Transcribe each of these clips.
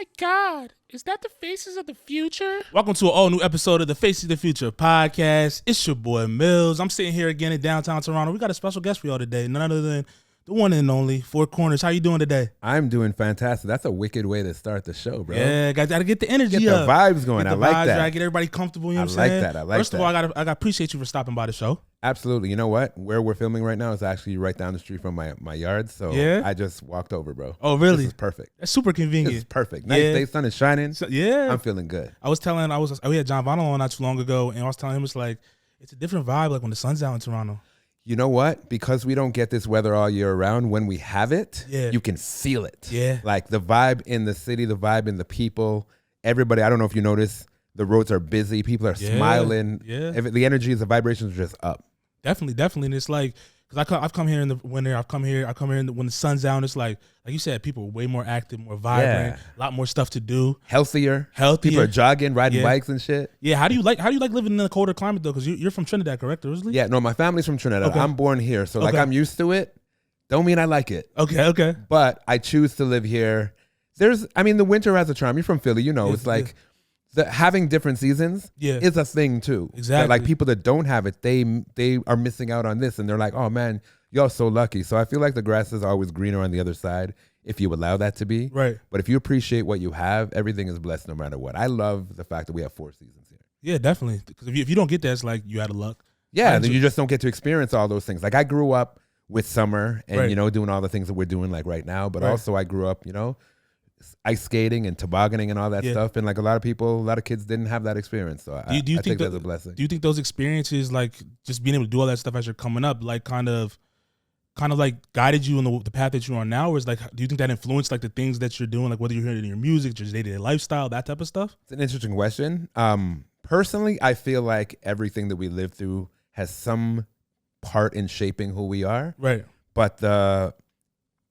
my God, is that the Faces of the Future? Welcome to an all new episode of the Faces of the Future podcast. It's your boy Myles. I'm sitting here again in downtown Toronto. We got a special guest for y'all today, none other than the one and only 4Korners. How you doing today? I'm doing fantastic. That's a wicked way to start the show, bro. Yeah, gotta get the energy Get up. the vibes going. Get the I like vibes that. Right, get everybody comfortable. You know what I'm saying? I like that. First of all, I gotta appreciate you for stopping by the show. Absolutely. You know what? Where we're filming right now is actually right down the street from my yard. So Yeah? I just walked over, bro. Oh, really? This is perfect. That's super convenient. This is perfect. Nice Yeah. day, sun is shining. So, yeah. I'm feeling good. We had John Vinyl on not too long ago, and I was telling him it's like it's a different vibe like when the sun's out in Toronto. You know what? Because we don't get this weather all year round, when we have it, Yeah. you can feel it. Yeah. Like the vibe in the city, the vibe in the people, everybody. I don't know if you notice, the roads are busy. People are smiling. Yeah. The energy, the vibrations are just up. Definitely, and it's like because I've come here in the winter. I've come here when the sun's out. It's like you said, people are way more active, more vibrant, a lot more stuff to do, Healthier. People are jogging, riding bikes and shit. Yeah, how do you like living in a colder climate though? Because you're from Trinidad, correct? Originally? Yeah, no, my family's from Trinidad. Okay. I'm born here, so like Okay. I'm used to it. Don't mean I like it. Okay. But I choose to live here. The winter has a charm. You're from Philly, you know. Yeah, it's like having different seasons is a thing too. Exactly. That, like people that don't have it, they are missing out on this, and they're like, oh man, y'all so lucky. So I feel like the grass is always greener on the other side if you allow that to be. Right. But if you appreciate what you have, everything is blessed no matter what. I love the fact that we have 4 seasons here. Yeah, definitely. Because if you don't get that, it's like you out of luck. Yeah, then you just don't get to experience all those things. Like I grew up with summer and, doing all the things that we're doing like right now. But also I grew up, ice skating and tobogganing and all that stuff. And like a lot of kids didn't have that experience. So I think that's a blessing. Do you think those experiences, like just being able to do all that stuff as you're coming up, like kind of like guided you in the path that you're on now? Or is like, do you think that influenced like the things that you're doing, like whether you're hearing it in your music, your day-to-day lifestyle, that type of stuff? It's an interesting question. Personally, I feel like everything that we live through has some part in shaping who we are. Right. But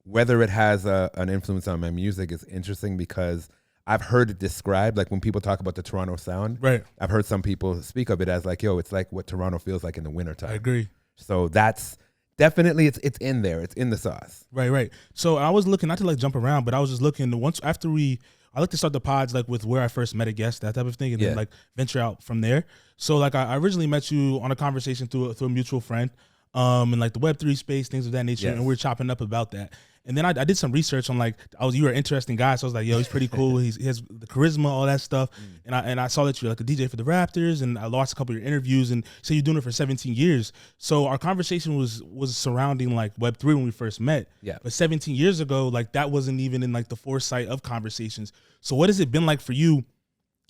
whether it has an influence on my music is interesting because I've heard it described, like when people talk about the Toronto sound, right? I've heard some people speak of it as like, yo, it's like what Toronto feels like in the wintertime. I agree. So that's definitely, it's in there. It's in the sauce. Right. So I was looking, not to like jump around, but I was just looking I like to start the pods like with where I first met a guest, that type of thing, and then like venture out from there. So like I originally met you on a conversation through a mutual friend, in like the Web3 space, things of that nature, and we were chopping up about that. And then I did some research on like you were an interesting guy, so I was like, yo, he's pretty cool. He has the charisma, all that stuff. And I saw that you're like a DJ for the Raptors, and I watched a couple of your interviews, and so you're doing it for 17 years. So our conversation was surrounding like Web3 when we first met. Yeah. But 17 years ago, like that wasn't even in like the foresight of conversations. So what has it been like for you,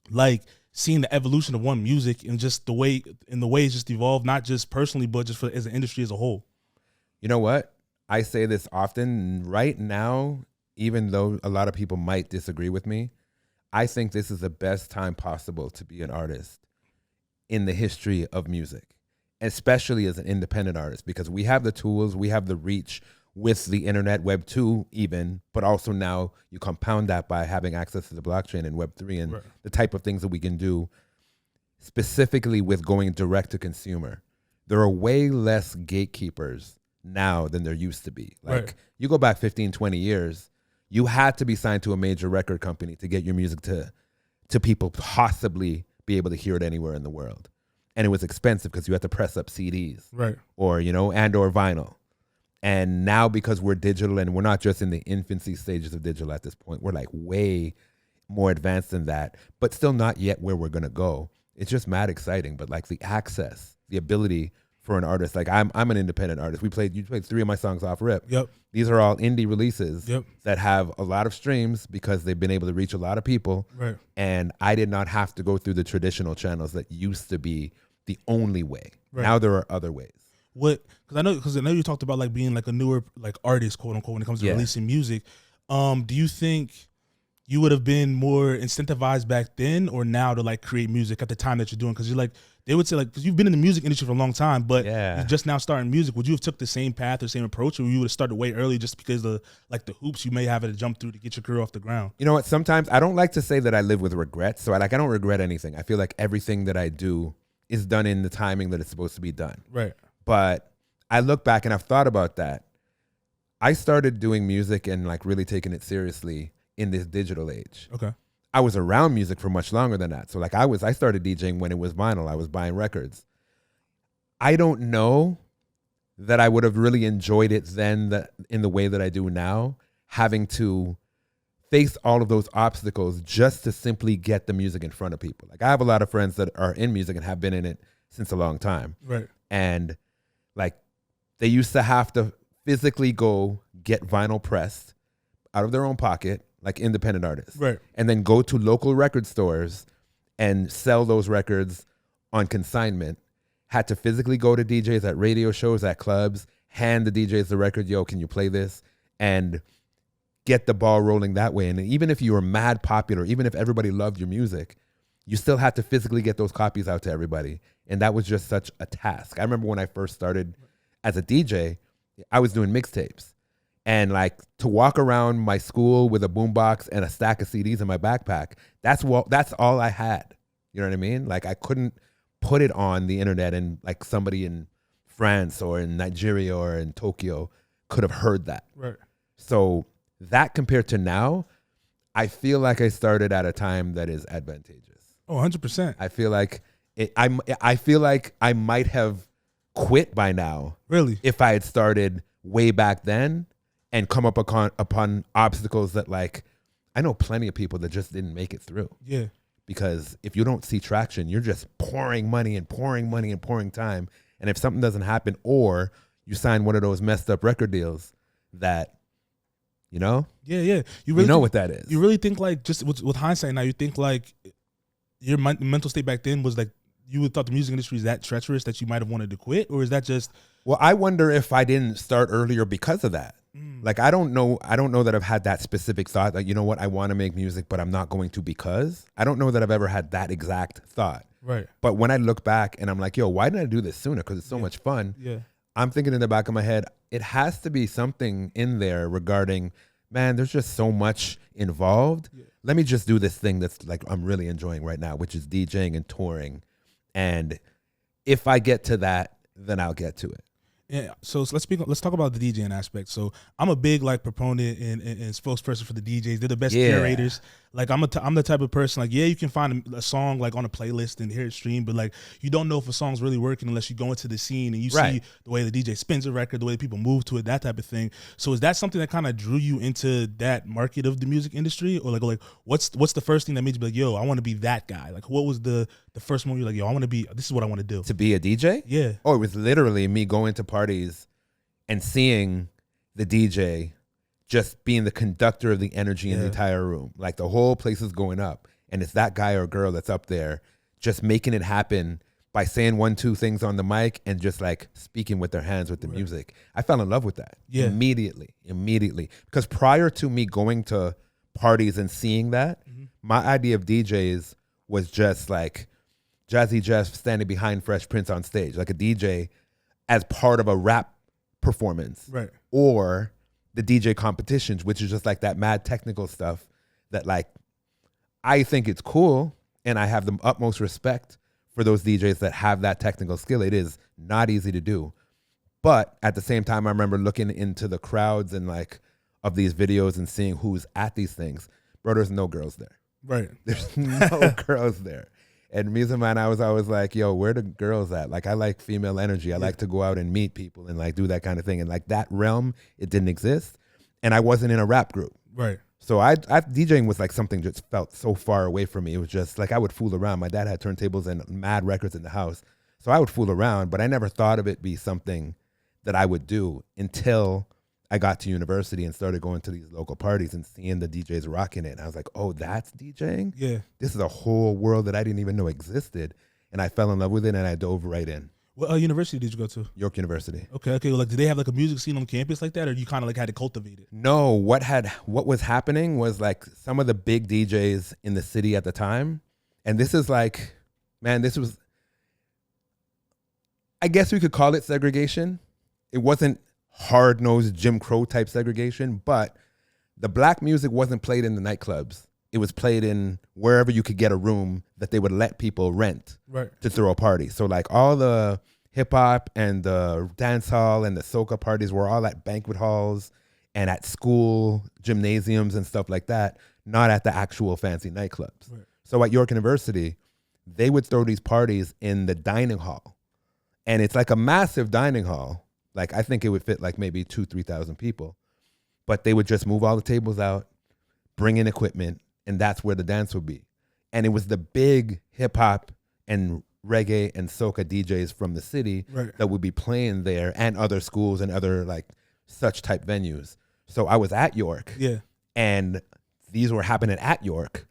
like seeing the evolution of one music and just the way it's just evolved, not just personally, but just as an industry as a whole? You know what? I say this often. Right now, even though a lot of people might disagree with me, I think this is the best time possible to be an artist in the history of music, especially as an independent artist, because we have the tools, we have the reach with the internet, Web 2 even, but also now you compound that by having access to the blockchain and Web 3 and the type of things that we can do specifically with going direct to consumer. There are way less gatekeepers now than there used to be. Like you go back 15, 20 years, you had to be signed to a major record company to get your music to people possibly be able to hear it anywhere in the world. And it was expensive because you had to press up CDs. Right. Or, and or vinyl. And now because we're digital and we're not just in the infancy stages of digital at this point, we're like way more advanced than that, but still not yet where we're going to go. It's just mad exciting. But like the access, the ability for an artist, like I'm an independent artist. You played 3 of my songs off rip. Yep. These are all indie releases that have a lot of streams because they've been able to reach a lot of people. Right. And I did not have to go through the traditional channels that used to be the only way. Right. Now there are other ways. Because I know you talked about like being like a newer like artist, quote unquote, when it comes to releasing music. Do you think you would have been more incentivized back then or now to like create music at the time that you're doing? Because you're like, they would say like, because you've been in the music industry for a long time, but you're just now starting music. Would you have took the same path or same approach, or you would have started way early just because the hoops you may have to jump through to get your career off the ground? You know what? Sometimes I don't like to say that I live with regrets. So I don't regret anything. I feel like everything that I do is done in the timing that it's supposed to be done. Right. But I look back and I've thought about that. I started doing music and like really taking it seriously in this digital age. Okay. I was around music for much longer than that. So like I started DJing when it was vinyl. I was buying records. I don't know that I would have really enjoyed it then in the way that I do now, having to face all of those obstacles just to simply get the music in front of people. Like I have a lot of friends that are in music and have been in it since a long time. Right. And like they used to have to physically go get vinyl pressed out of their own pocket, like independent artists. Right. And then go to local record stores and sell those records on consignment. Had to physically go to DJs at radio shows, at clubs, hand the DJs the record, yo, can you play this? And get the ball rolling that way. And even if you were mad popular, even if everybody loved your music, you still had to physically get those copies out to everybody. And that was just such a task. I remember when I first started as a DJ, I was doing mixtapes. And like to walk around my school with a boombox and a stack of CDs in my backpack, that's all I had. You know what I mean? Like I couldn't put it on the internet and like somebody in France or in Nigeria or in Tokyo could have heard that. Right. So that compared to now, I feel like I started at a time that is advantageous. Oh, 100%. I feel like I feel like I might have quit by now. Really? If I had started way back then and come up upon obstacles that like, I know plenty of people that just didn't make it through. Yeah. Because if you don't see traction, you're just pouring money and pouring money and pouring time. And if something doesn't happen, or you sign one of those messed up record deals that, you know? Yeah. You really know what that is. You really think like, just with hindsight now, you think like your mental state back then was like, you would thought the music industry is that treacherous that you might have wanted to quit? Or is that just... Well, I wonder if I didn't start earlier because of that. Like, I don't know that I've had that specific thought, like, you know what, I want to make music, but I'm not going to because. I don't know that I've ever had that exact thought. Right. But when I look back and I'm like, yo, why didn't I do this sooner? Because it's so much fun. Yeah. I'm thinking in the back of my head, it has to be something in there regarding, man, there's just so much involved. Yeah. Let me just do this thing that's like I'm really enjoying right now, which is DJing and touring. And if I get to that, then I'll get to it. Yeah, so let's talk about the DJing aspect. So I'm a big like proponent and spokesperson for the DJs. They're the best curators. Like I'm the type of person like, yeah, you can find a song like on a playlist and hear it streamed, but like you don't know if a song's really working unless you go into the scene and you see the way the DJ spins a record, the way people move to it, that type of thing. So is that something that kind of drew you into that market of the music industry, or like what's the first thing that made you be like, yo, I want to be that guy? Like what was the first moment you're like, yo, I want to be, this is what I want to do? To be a DJ? Yeah. Oh, it was literally me going to parties and seeing the DJ just being the conductor of the energy in the entire room. Like the whole place is going up, and it's that guy or girl that's up there just making it happen by saying 1-2 things on the mic and just like speaking with their hands with the music. I fell in love with that immediately. Because prior to me going to parties and seeing that, my idea of DJs was just like Jazzy Jeff standing behind Fresh Prince on stage, like a DJ as part of a rap performance. Right. Or the DJ competitions, which is just like that mad technical stuff that like, I think it's cool, and I have the utmost respect for those DJs that have that technical skill. It is not easy to do. But at the same time, I remember looking into the crowds and like of these videos and seeing who's at these things. Bro, there's no girls there. Right. There's no girls there. And me, man, I was always like, yo, where the girls at? Like, I like female energy. I like to go out and meet people and like do that kind of thing. And like that realm, it didn't exist. And I wasn't in a rap group. Right. So I DJing was like something just felt so far away from me. It was just like I would fool around. My dad had turntables and mad records in the house. So I would fool around, but I never thought of it be something that I would do until I got to university and started going to these local parties and seeing the DJs rocking it. And I was like, oh, that's DJing? Yeah. This is a whole world that I didn't even know existed. And I fell in love with it, and I dove right in. What university did you go to? York University. Okay. Well, like, did they have like a music scene on campus like that, or you kind of like had to cultivate it? No, what was happening was like some of the big DJs in the city at the time. And this is like, man, this was, I guess we could call it segregation. It wasn't hard-nosed Jim Crow type segregation, but the black music wasn't played in the nightclubs. It was played in wherever you could get a room that they would let people rent to throw a party. So like all the hip hop and the dance hall and the soca parties were all at banquet halls and at school gymnasiums and stuff like that. not at the actual fancy nightclubs. Right. So at York University, they would throw these parties in the dining hall. And it's like a massive dining hall. Like I think it would fit like maybe 2,000-3,000 people. But they would just move all the tables out, bring in equipment, and that's where the dance would be. And it was the big hip hop and reggae and soca DJs from the city that would be playing there, and other schools and other like such type venues. So I was at York, and these were happening at York,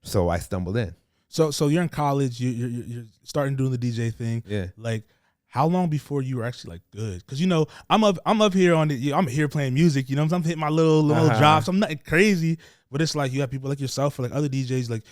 so I stumbled in. So you're in college, you're starting doing the DJ thing. Yeah. Like, how long before you were actually like good? Because you know I'm up here on it. I'm here playing music. You know, I'm hitting my little drops. I'm nothing crazy, but it's like you have people like yourself or like other DJs like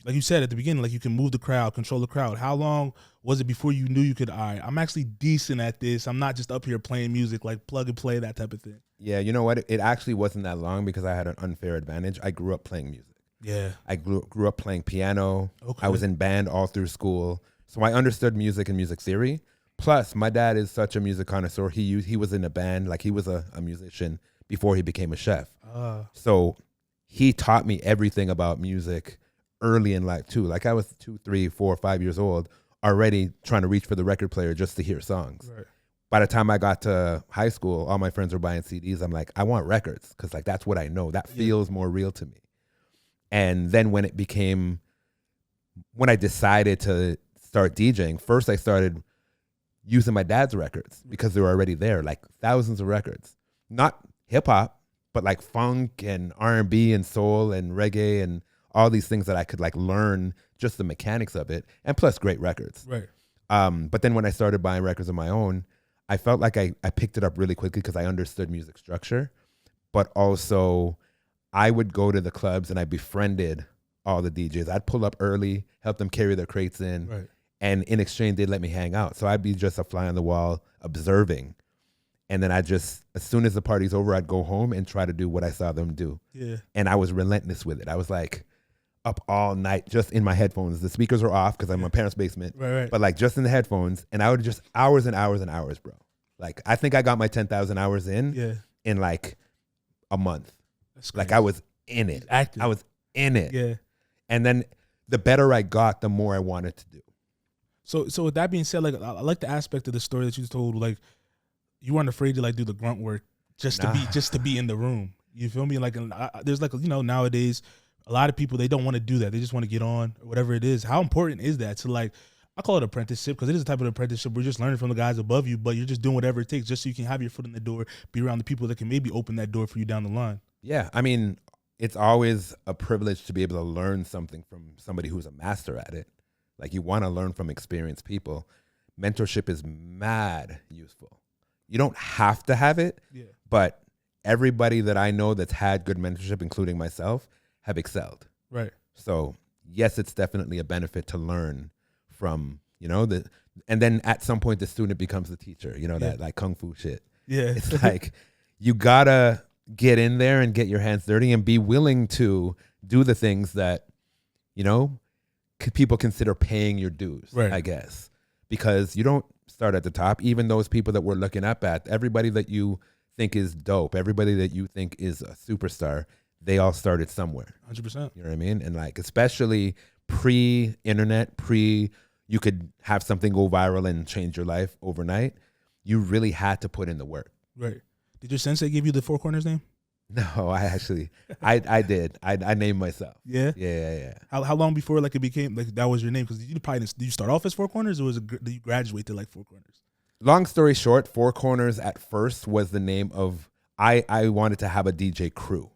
you said at the beginning, like you can move the crowd, control the crowd. How long was it before you knew you could? All right, I'm actually decent at this. I'm not just up here playing music, like plug and play, that type of thing. Yeah, you know what? It actually wasn't that long because I had an unfair advantage. I grew up playing music. Yeah, I grew up playing piano. Okay. I was in band all through school, so I understood music and music theory. Plus, my dad is such a music connoisseur. He was in a band, like he was a musician before he became a chef. So he taught me everything about music early in life too. Like I was 2, 3, 4, 5 years old, already trying to reach for the record player just to hear songs. Right. By the time I got to high school, all my friends were buying CDs. I'm like, I want records because like that's what I know. That feels more real to me. And then when I decided to start DJing, first I started using my dad's records because they were already there, like thousands of records. Not hip hop, but like funk and R&B and soul and reggae and all these things that I could like learn just the mechanics of it, and plus great records. Right. But then when I started buying records of my own, I felt like I picked it up really quickly because I understood music structure, but also I would go to the clubs and I befriended all the DJs. I'd pull up early, help them carry their crates in. Right. And in exchange, they'd let me hang out. So I'd be just a fly on the wall observing. And then as soon as the party's over, I'd go home and try to do what I saw them do. Yeah. And I was relentless with it. I was like up all night just in my headphones. The speakers were off because I'm in my parents' basement. Right. But like just in the headphones. And I would just hours and hours and hours, bro. Like I think I got my 10,000 hours in like a month. Like I was in it. Active. I was in it. Yeah. And then the better I got, the more I wanted to do. So with that being said, like I like the aspect of the story that you told. Like you weren't afraid to like do the grunt work just to be in the room. You feel me? Like there's like nowadays a lot of people, they don't want to do that. They just want to get on or whatever it is. How important is that to like? I call it apprenticeship because it is a type of apprenticeship where you're just learning from the guys above you, but you're just doing whatever it takes just so you can have your foot in the door, be around the people that can maybe open that door for you down the line. Yeah, I mean, it's always a privilege to be able to learn something from somebody who's a master at it. Like you want to learn from experienced people. Mentorship is mad useful. You don't have to have it, but everybody that I know that's had good mentorship, including myself, have excelled. Right. So yes, it's definitely a benefit to learn from, and then at some point the student becomes the teacher, that like kung fu shit. Yeah. It's like you gotta get in there and get your hands dirty and be willing to do the things that, people consider paying your dues, right. I guess, because you don't start at the top. Even those people that we're looking up at, everybody that you think is dope, everybody that you think is a superstar, they all started somewhere. 100%. You know what I mean? And like, especially pre-internet, you could have something go viral and change your life overnight. You really had to put in the work. Right. Did your sensei give you the 4Korners name? No, I did. I named myself. Yeah? Yeah. How long before like it became like that was your name? Because you probably did you start off as 4Korners or did you graduate to like 4Korners? Long story short, 4Korners at first was the name of, I wanted to have a DJ crew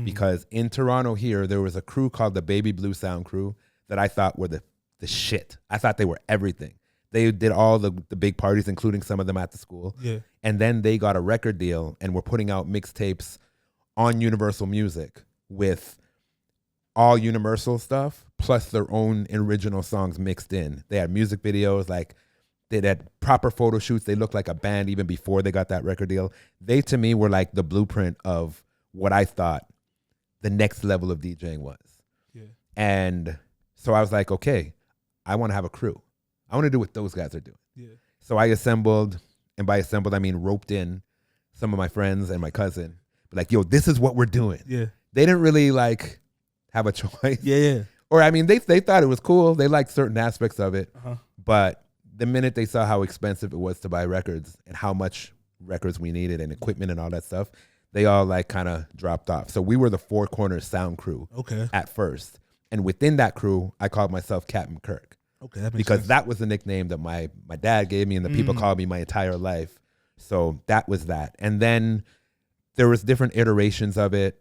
because in Toronto here, there was a crew called the Baby Blue Sound Crew that I thought were the shit. I thought they were everything. They did all the big parties, including some of them at the school. Yeah. And then they got a record deal and were putting out mixtapes on Universal Music with all Universal stuff, plus their own original songs mixed in. They had music videos, like they had proper photo shoots. They looked like a band even before they got that record deal. They, to me, were like the blueprint of what I thought the next level of DJing was. Yeah. And so I was like, okay, I want to have a crew. I want to do what those guys are doing. Yeah. So I assembled, and by assembled, I mean roped in some of my friends and my cousin. Like, yo, this is what we're doing. Yeah. They didn't really like have a choice. Yeah. Or I mean, they thought it was cool. They liked certain aspects of it, but the minute they saw how expensive it was to buy records and how much records we needed and equipment and all that stuff, they all like kind of dropped off. So we were the 4Korners sound crew at first. And within that crew, I called myself Captain Kirk. Okay, that makes because sense. that was the nickname that my dad gave me and the people called me my entire life. So that was that. And then there was different iterations of it.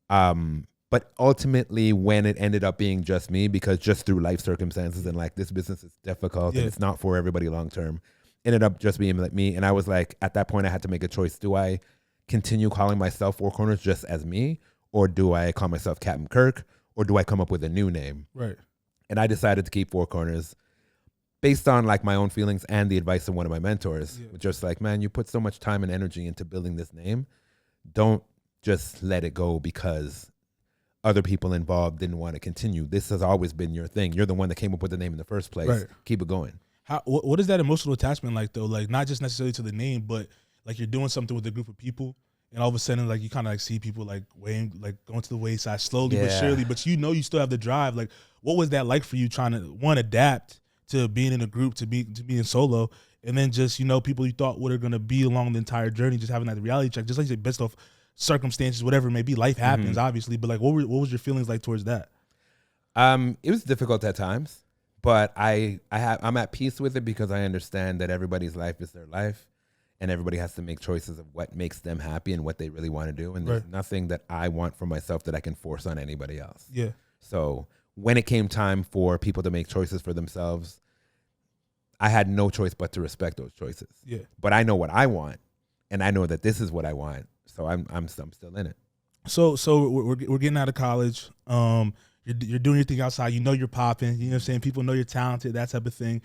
But ultimately, when it ended up being just me, because just through life circumstances and like this business is difficult and it's not for everybody long term, ended up just being like me. And I was like, at that point, I had to make a choice. Do I continue calling myself 4Korners just as me, or do I call myself Captain Kirk, or do I come up with a new name? Right. And I decided to keep 4Korners based on like my own feelings and the advice of one of my mentors. Just like, man, you put so much time and energy into building this name. Don't just let it go because other people involved didn't want to continue. This has always been your thing. You're the one that came up with the name in the first place. Right. Keep it going. What is that emotional attachment like though? Like not just necessarily to the name, but like you're doing something with a group of people and all of a sudden like you kind of like see people like weighing, like going to the wayside slowly but surely, but you know you still have the drive. Like what was that like for you trying to adapt to being in a group, to being solo, and then just, you know, people you thought were going to be along the entire journey, just having that reality check, just like you said, based off circumstances, whatever it may be. Life happens, obviously, but like what was your feelings like towards that? It was difficult at times, but I'm at peace with it because I understand that everybody's life is their life and everybody has to make choices of what makes them happy and what they really want to do. And there's nothing that I want for myself that I can force on anybody else. Yeah. So when it came time for people to make choices for themselves, I had no choice but to respect those choices. Yeah. But I know what I want, and I know that this is what I want. So I'm still in it. So we're getting out of college. You're doing your thing outside. You know you're popping. You know what I'm saying? People know you're talented, that type of thing.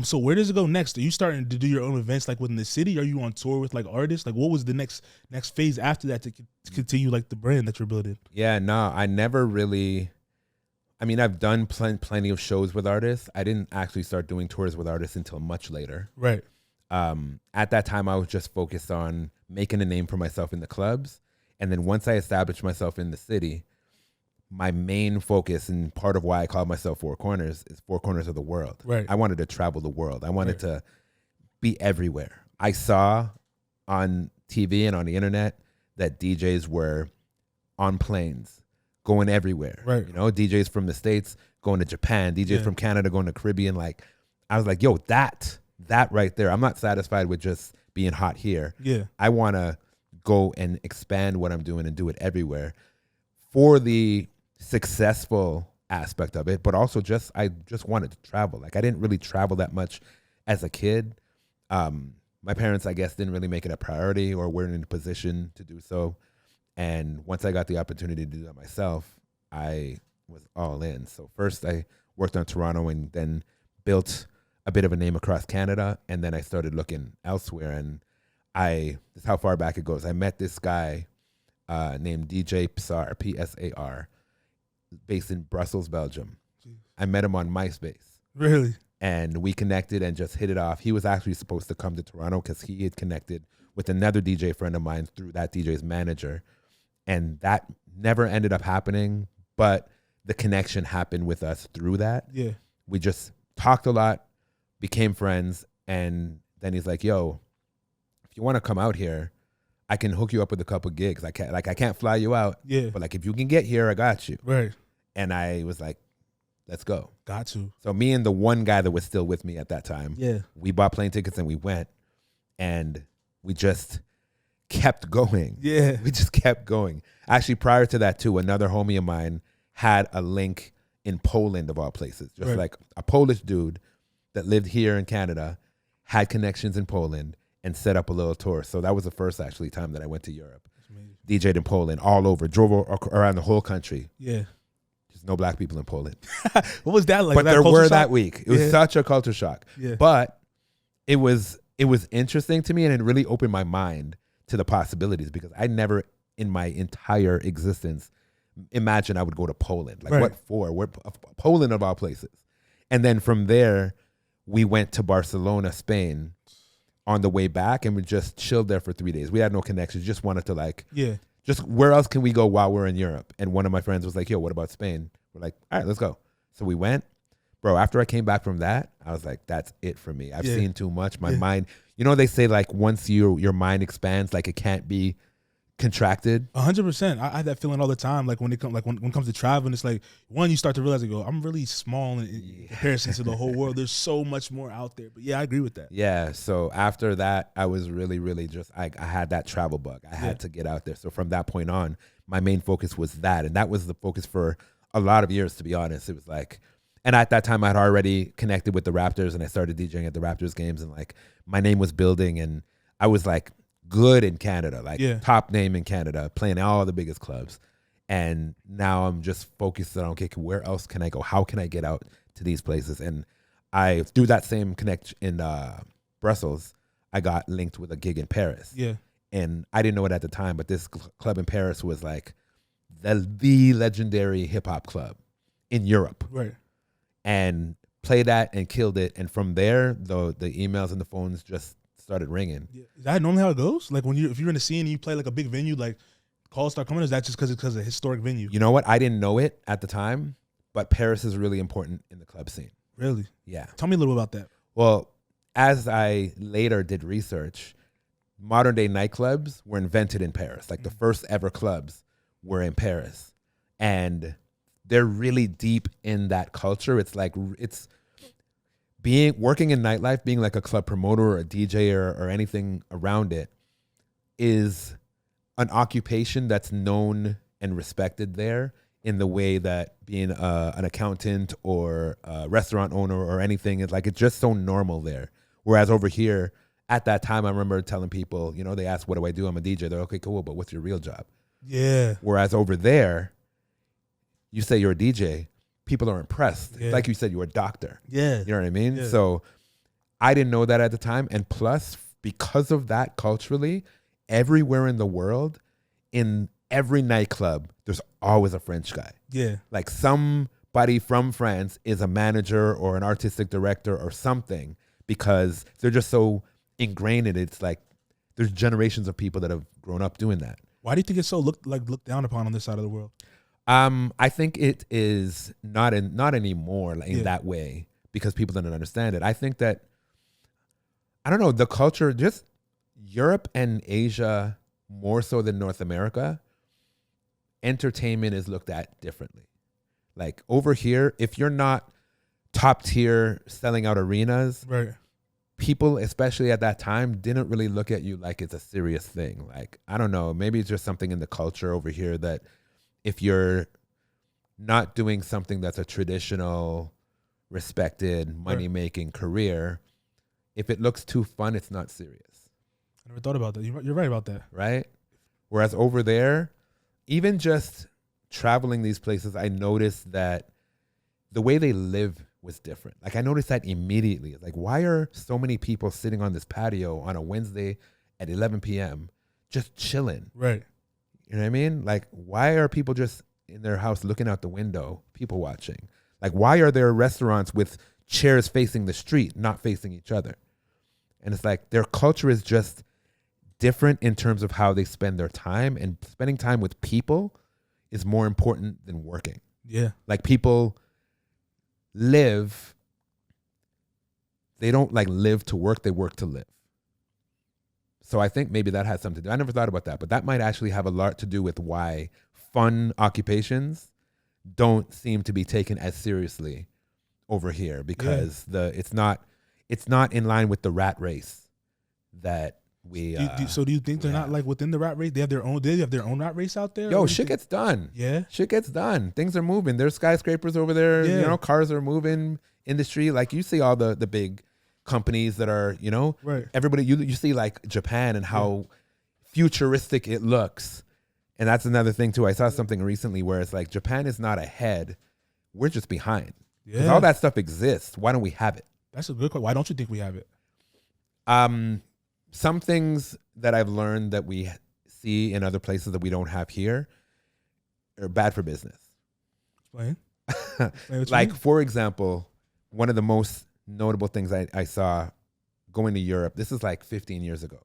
So where does it go next? Are you starting to do your own events like within the city? Are you on tour with like artists? Like what was the next phase after that to continue like the brand that you're building? Yeah, no, I never really. I mean, I've done plenty of shows with artists. I didn't actually start doing tours with artists until much later. Right. At that time, I was just focused on making a name for myself in the clubs. And then once I established myself in the city, my main focus and part of why I call myself 4Korners is 4 corners of the world. Right. I wanted to travel the world. I wanted to be everywhere. I saw on TV and on the internet that DJs were on planes, going everywhere. Right. You know, DJs from the States going to Japan, DJs from Canada going to Caribbean. Like, I was like, yo, that right there. I'm not satisfied with just being hot here. Yeah. I want to go and expand what I'm doing and do it everywhere for the successful aspect of it, but also I just wanted to travel. Like I didn't really travel that much as a kid. My parents, I guess, didn't really make it a priority or weren't in a position to do so. And once I got the opportunity to do that myself, I was all in. So first I worked on Toronto and then built a bit of a name across Canada. And then I started looking elsewhere. And this is how far back it goes. I met this guy named DJ Psar, P-S-A-R, based in Brussels, Belgium. Jeez. I met him on MySpace. Really? And we connected and just hit it off. He was actually supposed to come to Toronto because he had connected with another DJ friend of mine through that DJ's manager. And that never ended up happening, but the connection happened with us through that. Yeah. We just talked a lot, became friends, and then he's like, yo, if you want to come out here, I can hook you up with a couple gigs. I can't fly you out. Yeah. But like if you can get here, I got you. Right. And I was like, let's go. Got to. So me and the one guy that was still with me at that time, we bought plane tickets and we went, and we just kept going. Yeah. We just kept going. Actually, prior to that too, another homie of mine had a link in Poland of all places. Just like a Polish dude that lived here in Canada had connections in Poland and set up a little tour. So that was the first actually time that I went to Europe. DJ'd in Poland all over, drove around the whole country. Yeah. There's no black people in Poland. What was that like? But there were that week. It was such a culture shock. Yeah. But it was interesting to me, and it really opened my mind to the possibilities because I never in my entire existence imagined I would go to Poland. Like what for? Poland of all places. And then from there, we went to Barcelona, Spain on the way back, and we just chilled there for 3 days. We had no connections. Just wanted to Just where else can we go while we're in Europe? And one of my friends was like, yo, what about Spain? We're like, all right, let's go. So we went. Bro, after I came back from that, I was like, that's it for me. I've seen too much. My mind, they say like once your mind expands, like it can't be contracted. 100%. I had that feeling all the time. Like when it comes to traveling, it's like one, you start to realize, I'm really small in comparison to the whole world. There's so much more out there. But yeah, I agree with that. Yeah. So after that, I was really, really just I had that travel bug. I had to get out there. So from that point on, my main focus was that, and that was the focus for a lot of years. To be honest, it was like, and at that time, I'd already connected with the Raptors, and I started DJing at the Raptors games, and like my name was building, and I was like good in Canada, like top name in Canada, playing all the biggest clubs. And now I'm just focused on, okay, where else can I go? How can I get out to these places? And I, through that same connect in Brussels, I got linked with a gig in Paris. Yeah. And I didn't know it at the time, but this club in Paris was like the legendary hip hop club in Europe. Right. And played that and killed it. And from there, the emails and the phones just started ringing. Yeah. Is that normally how it goes? Like if you're in a scene and you play like a big venue, like calls start coming? Or is that just because it's a historic venue? You know what? I didn't know it at the time, but Paris is really important in the club scene. Really? Yeah. Tell me a little about that. Well, as I later did research, modern day nightclubs were invented in Paris. Like the first ever clubs were in Paris. And they're really deep in that culture. It's like, it's working in nightlife, being like a club promoter or a DJ or anything around it is an occupation that's known and respected there in the way that being an accountant or a restaurant owner or anything is like, it's just so normal there. Whereas over here, at that time, I remember telling people, they ask, what do I do? I'm a DJ. They're okay, cool, but what's your real job? Yeah. Whereas over there, you say you're a DJ, people are impressed. Yeah. Like you said, you're a doctor. Yeah. You know what I mean? Yeah. So I didn't know that at the time. And plus, because of that culturally, everywhere in the world, in every nightclub, there's always a French guy. Yeah. Like somebody from France is a manager or an artistic director or something because they're just so ingrained in it. It's like there's generations of people that have grown up doing that. Why do you think it's so looked down upon on this side of the world? I think it is not anymore in that way because people don't understand it. I think that, I don't know, the culture, just Europe and Asia more so than North America, entertainment is looked at differently. Like over here, if you're not top tier selling out arenas, right, people, especially at that time, didn't really look at you like it's a serious thing. Like, I don't know, maybe it's just something in the culture over here that if you're not doing something that's a traditional, respected, money-making career, if it looks too fun, it's not serious. I never thought about that. You're right about that. Right? Whereas over there, even just traveling these places, I noticed that the way they live was different. Like, I noticed that immediately. It's like, why are so many people sitting on this patio on a Wednesday at 11 p.m. just chilling? Right. You know what I mean? Like, why are people just in their house looking out the window, people watching? Like, why are there restaurants with chairs facing the street, not facing each other? And it's like their culture is just different in terms of how they spend their time, and spending time with people is more important than working. Yeah. Like, people live, they don't like live to work, they work to live. So I think maybe that has something to do. I never thought about that, but that might actually have a lot to do with why fun occupations don't seem to be taken as seriously over here, because it's not in line with the rat race that we. So do you think they're not like within the rat race? They have their own rat race out there. Yo, shit gets done. Yeah, shit gets done. Things are moving. There's skyscrapers over there. Yeah. Cars are moving. Industry, like you see all the big companies that are, right. Everybody, you see like Japan and how futuristic it looks. And that's another thing too. I saw something recently where it's like Japan is not ahead. We're just behind. Because all that stuff exists. Why don't we have it? That's a good question. Why don't you think we have it? Some things that I've learned that we see in other places that we don't have here are bad for business. Explain. Like, for example, one of the most notable things I saw going to Europe, this is like 15 years ago.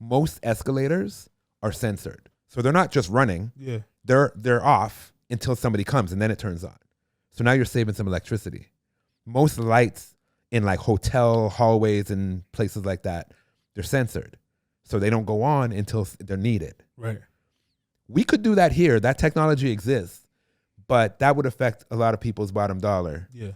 Most escalators are censored. So they're not just running. Yeah. They're off until somebody comes, and then it turns on. So now you're saving some electricity. Most lights in like hotel hallways and places like that, they're censored. So they don't go on until they're needed. Right. We could do that here. That technology exists, but that would affect a lot of people's bottom dollar. Yeah.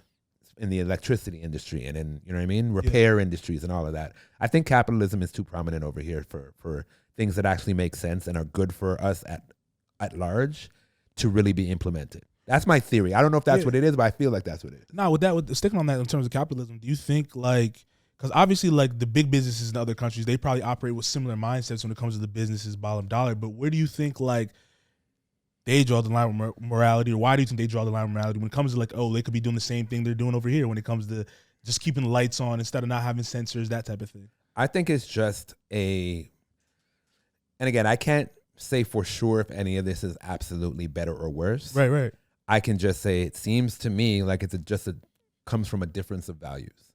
In the electricity industry and in, you know what I mean, repair industries and all of that. I think capitalism is too prominent over here for things that actually make sense and are good for us at large to really be implemented. That's my theory. I don't know if that's what it is, but I feel like that's what it is. Now, with sticking on that in terms of capitalism, do you think like, because obviously like the big businesses in other countries, they probably operate with similar mindsets when it comes to the business's bottom dollar, but where do you think like they draw the line with morality, or why do you think they draw the line with morality when it comes to like, oh, they could be doing the same thing they're doing over here when it comes to just keeping the lights on instead of not having sensors, that type of thing? I think it's just and again, I can't say for sure if any of this is absolutely better or worse. Right. I can just say it seems to me like it's comes from a difference of values.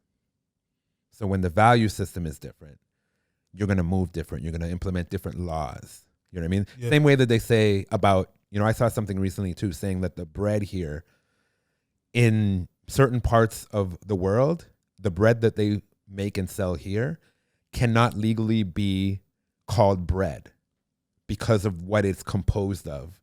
So when the value system is different, you're going to move different. You're going to implement different laws. You know what I mean? Yeah. Same way that they say about, I saw something recently too saying that the bread here in certain parts of the world, the bread that they make and sell here cannot legally be called bread because of what it's composed of.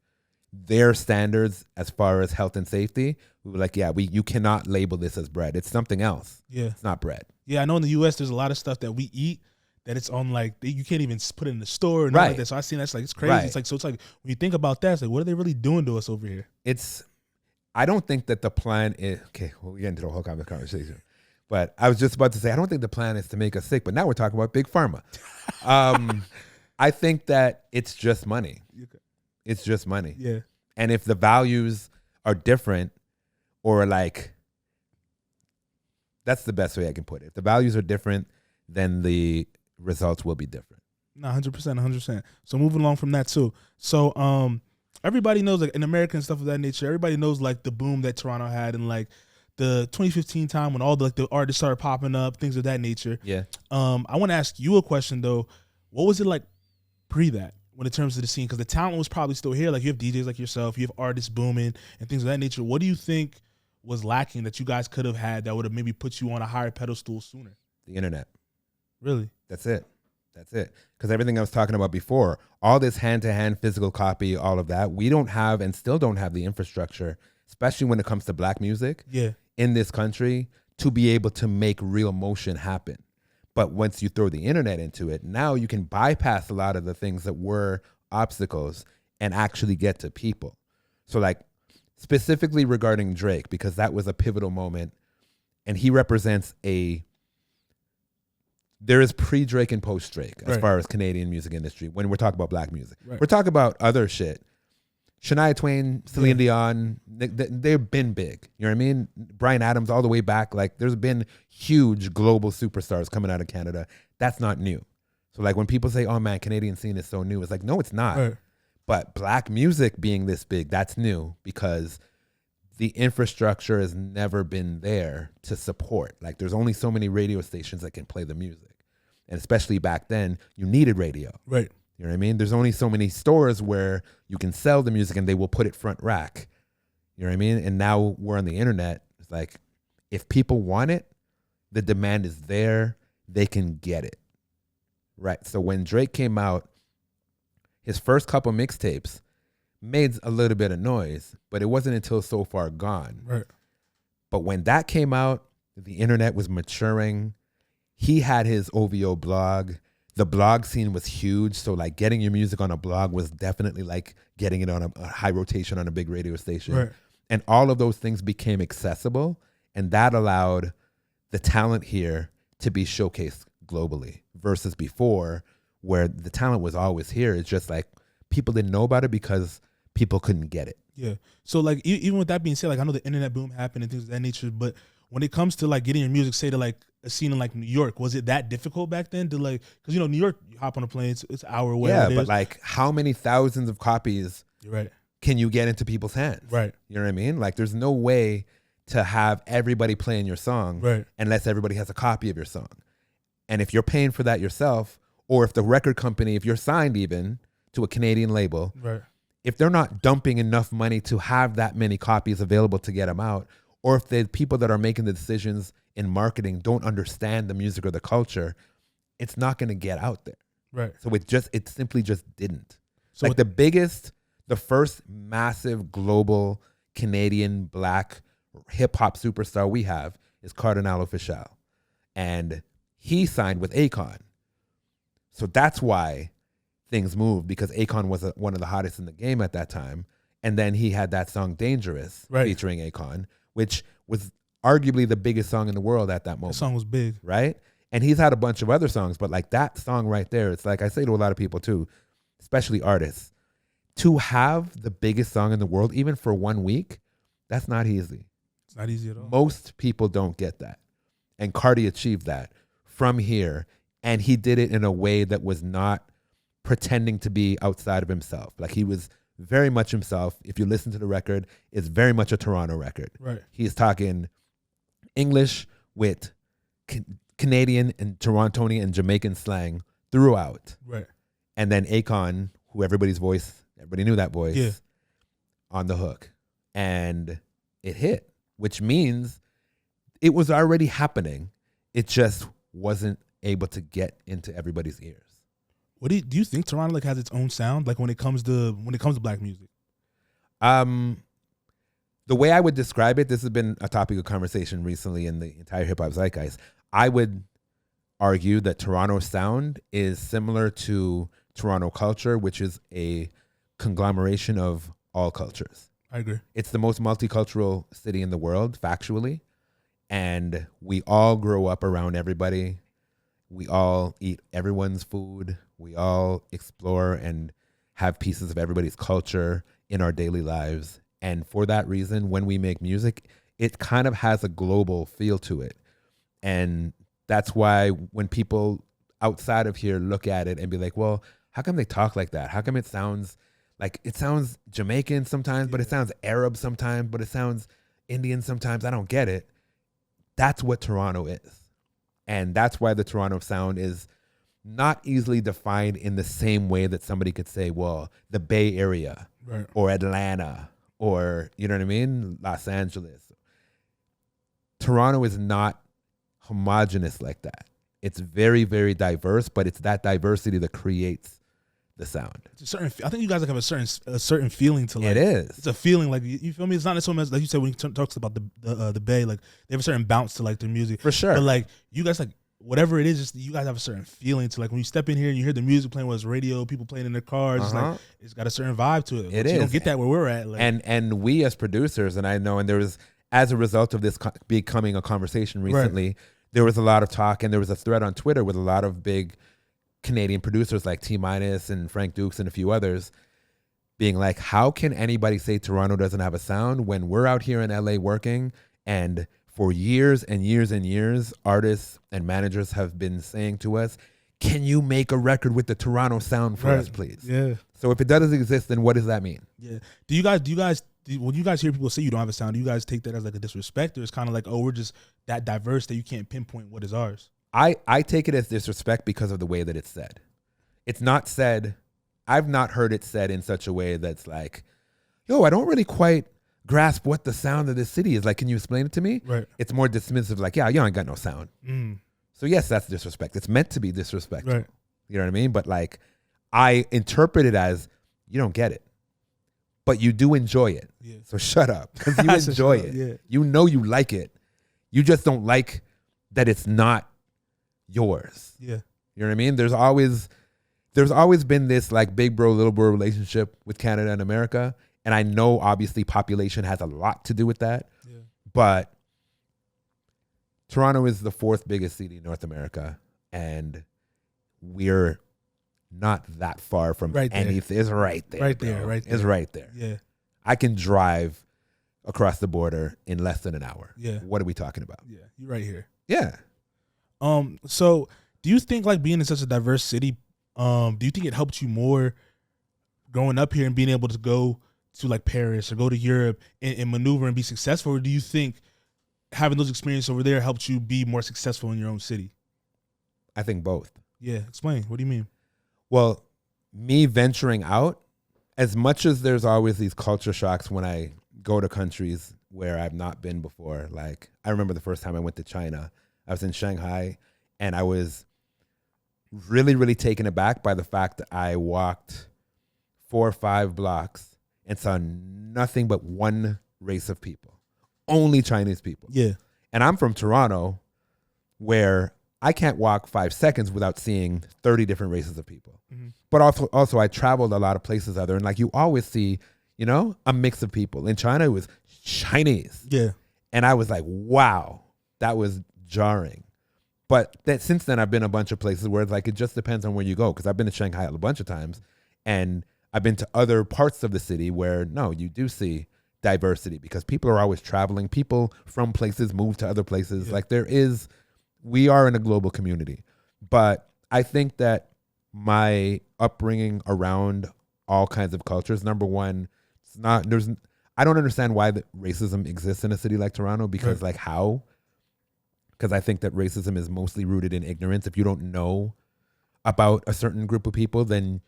Their standards as far as health and safety, we were like, you cannot label this as bread. It's something else. Yeah. It's not bread. Yeah, I know in the U.S. there's a lot of stuff that we eat that it's on like, you can't even put it in the store or nothing like that. So I seen that's like, it's crazy. Right. It's like when you think about that, it's like, what are they really doing to us over here? I don't think that the plan is, okay, well, we get into the whole conversation. But I was just about to say, I don't think the plan is to make us sick, but now we're talking about big pharma. I think that it's just money. It's just money. Yeah. And if the values are different, or like, that's the best way I can put it. If the values are different, then the results will be different. No, 100%. So moving along from that too. So everybody knows, like in America and stuff of that nature, everybody knows like the boom that Toronto had in like the 2015 time when all the artists started popping up, things of that nature. Yeah. I want to ask you a question though. What was it like pre that? When in terms of the scene, because the talent was probably still here. Like you have DJs like yourself, you have artists booming and things of that nature. What do you think was lacking that you guys could have had that would have maybe put you on a higher pedestal sooner? The internet. Really? That's it. Because everything I was talking about before, all this hand-to-hand physical copy, all of that, we don't have and still don't have the infrastructure, especially when it comes to black music in this country, to be able to make real motion happen. But once you throw the internet into it, now you can bypass a lot of the things that were obstacles and actually get to people. So like specifically regarding Drake, because that was a pivotal moment and he represents there is pre-Drake and post-Drake as far as Canadian music industry when we're talking about black music. Right. We're talking about other shit. Shania Twain, Celine Dion, they've been big. You know what I mean? Bryan Adams all the way back. Like there's been huge global superstars coming out of Canada. That's not new. So like when people say, oh man, Canadian scene is so new, it's like, no, it's not. Right. But black music being this big, that's new because the infrastructure has never been there to support. Like there's only so many radio stations that can play the music. And especially back then, you needed radio. Right. You know what I mean? There's only so many stores where you can sell the music and they will put it front rack. You know what I mean? And now we're on the internet. It's like, if people want it, the demand is there. They can get it. Right. So when Drake came out, his first couple mixtapes made a little bit of noise, but it wasn't until So Far Gone. Right. But when that came out, the internet was maturing. He had his OVO blog. The blog scene was huge. So like getting your music on a blog was definitely like getting it on a high rotation on a big radio station. Right. And all of those things became accessible. And that allowed the talent here to be showcased globally versus before where the talent was always here. It's just like people didn't know about it because people couldn't get it. Yeah. So like even with that being said, like I know the internet boom happened and things of that nature, but when it comes to like getting your music, say to like a scene in like New York, was it that difficult back then to like, because New York, you hop on a plane, it's an hour away. Yeah, but like how many thousands of copies can you get into people's hands? Right. You know what I mean? Like there's no way to have everybody playing your song unless everybody has a copy of your song. And if you're paying for that yourself, or if the record company, if you're signed even to a Canadian label, right. if they're not dumping enough money to have that many copies available to get them out, or if the people that are making the decisions in marketing don't understand the music or the culture, it's not going to get out there. Right. So it simply just didn't. So like the first massive global Canadian black hip hop superstar we have is Cardinal Offishall. And he signed with Akon. So that's why things moved, because Akon was one of the hottest in the game at that time. And then he had that song Dangerous featuring Akon, which was arguably the biggest song in the world at that moment. The song was big. Right? And he's had a bunch of other songs, but like that song right there, it's like I say to a lot of people too, especially artists, to have the biggest song in the world, even for 1 week, that's not easy. It's not easy at all. Most people don't get that. And Cardi achieved that from here. And he did it in a way that was not pretending to be outside of himself. Like he was very much himself. If you listen to the record, it's very much a Toronto record. Right. He's talking English with Canadian and Torontonian and Jamaican slang throughout. Right. And then Akon, who everybody knew that voice, on the hook. And it hit, which means it was already happening. It just wasn't able to get into everybody's ears. What do you think Toronto like has its own sound, like when it comes to black music? The way I would describe it, this has been a topic of conversation recently in the entire hip hop zeitgeist. I would argue that Toronto's sound is similar to Toronto culture, which is a conglomeration of all cultures. I agree. It's the most multicultural city in the world, factually. And we all grow up around everybody. We all eat everyone's food. We all explore and have pieces of everybody's culture in our daily lives. And for that reason, when we make music, it kind of has a global feel to it. And that's why when people outside of here look at it and be like, well, how come they talk like that? How come it sounds Jamaican sometimes, but it sounds Arab sometimes, but it sounds Indian sometimes? I don't get it. That's what Toronto is. And that's why the Toronto sound is not easily defined in the same way that somebody could say, well, the Bay Area or Atlanta or, you know what I mean? Los Angeles. Toronto is not homogenous like that. It's very, very diverse, but it's that diversity that creates the sound. It's a certain. I think you guys like have a certain feeling to like. It is. It's a feeling like you feel me. It's not so much like you said when you talks about the Bay. Like they have a certain bounce to like their music for sure. But like you guys like whatever it is, just you guys have a certain feeling to like when you step in here and you hear the music playing, whether it's radio, people playing in their cars. It's like it's got a certain vibe to it. It is. You don't get that where we're at. Like. And we as producers, and I know, and there was as a result of this becoming a conversation recently, there was a lot of talk, and there was a thread on Twitter with a lot of big Canadian producers like T-Minus and Frank Dukes and a few others being like, how can anybody say Toronto doesn't have a sound when we're out here in LA working, and for years and years and years, artists and managers have been saying to us, can you make a record with the Toronto sound for us, please? Yeah. So if it doesn't exist, then what does that mean? Yeah. Do you guys when you guys hear people say you don't have a sound, do you guys take that as like a disrespect, or it's kind of like, oh, we're just that diverse that you can't pinpoint what is ours? I take it as disrespect because of the way that it's said. It's not said, I've not heard it said in such a way that's like, yo, I don't really quite grasp what the sound of this city is. Like, can you explain it to me? Right. It's more dismissive, like, yeah, you ain't got no sound. So yes, that's disrespect. It's meant to be disrespectful. Right. You know what I mean? But like, I interpret it as, you don't get it, but you do enjoy it. Yeah. So shut up, because you enjoy it. Yeah. You know you like it. You just don't like that it's not yours. Yeah. You know what I mean? There's always been this like big bro, little bro relationship with Canada and America. And I know obviously population has a lot to do with that. Yeah. But Toronto is the 4th biggest city in North America. And we're not that far from anything. It's right there. Right there. It's right there. Yeah. I can drive across the border in less than an hour. Yeah. What are we talking about? Yeah. You're right here. Yeah. So do you think like being in such a diverse city, do you think it helped you more growing up here and being able to go to like Paris or go to Europe and maneuver and be successful? Or do you think having those experiences over there helped you be more successful in your own city? I think both. Yeah. Explain. What do you mean? Well, me venturing out, as much as there's always these culture shocks when I go to countries where I've not been before. Like, I remember the first time I went to China, I was in Shanghai, and I was really, really taken aback by the fact that I walked 4 or 5 blocks and saw nothing but one race of people, only Chinese people. Yeah. And I'm from Toronto, where I can't walk 5 seconds without seeing 30 different races of people. Mm-hmm. But also I traveled a lot of places other, and like you always see, you know, a mix of people. In China, it was Chinese. Yeah. And I was like, wow, that was jarring. But since then, I've been a bunch of places where it's like, it just depends on where you go. Because I've been to Shanghai a bunch of times, and I've been to other parts of the city where, no, you do see diversity because people are always traveling. People from places move to other places. Yeah. Like we are in a global community. But I think that my upbringing around all kinds of cultures, number one, I don't understand why racism exists in a city like Toronto, because like how? Because I think that racism is mostly rooted in ignorance. If you don't know about a certain group of people, then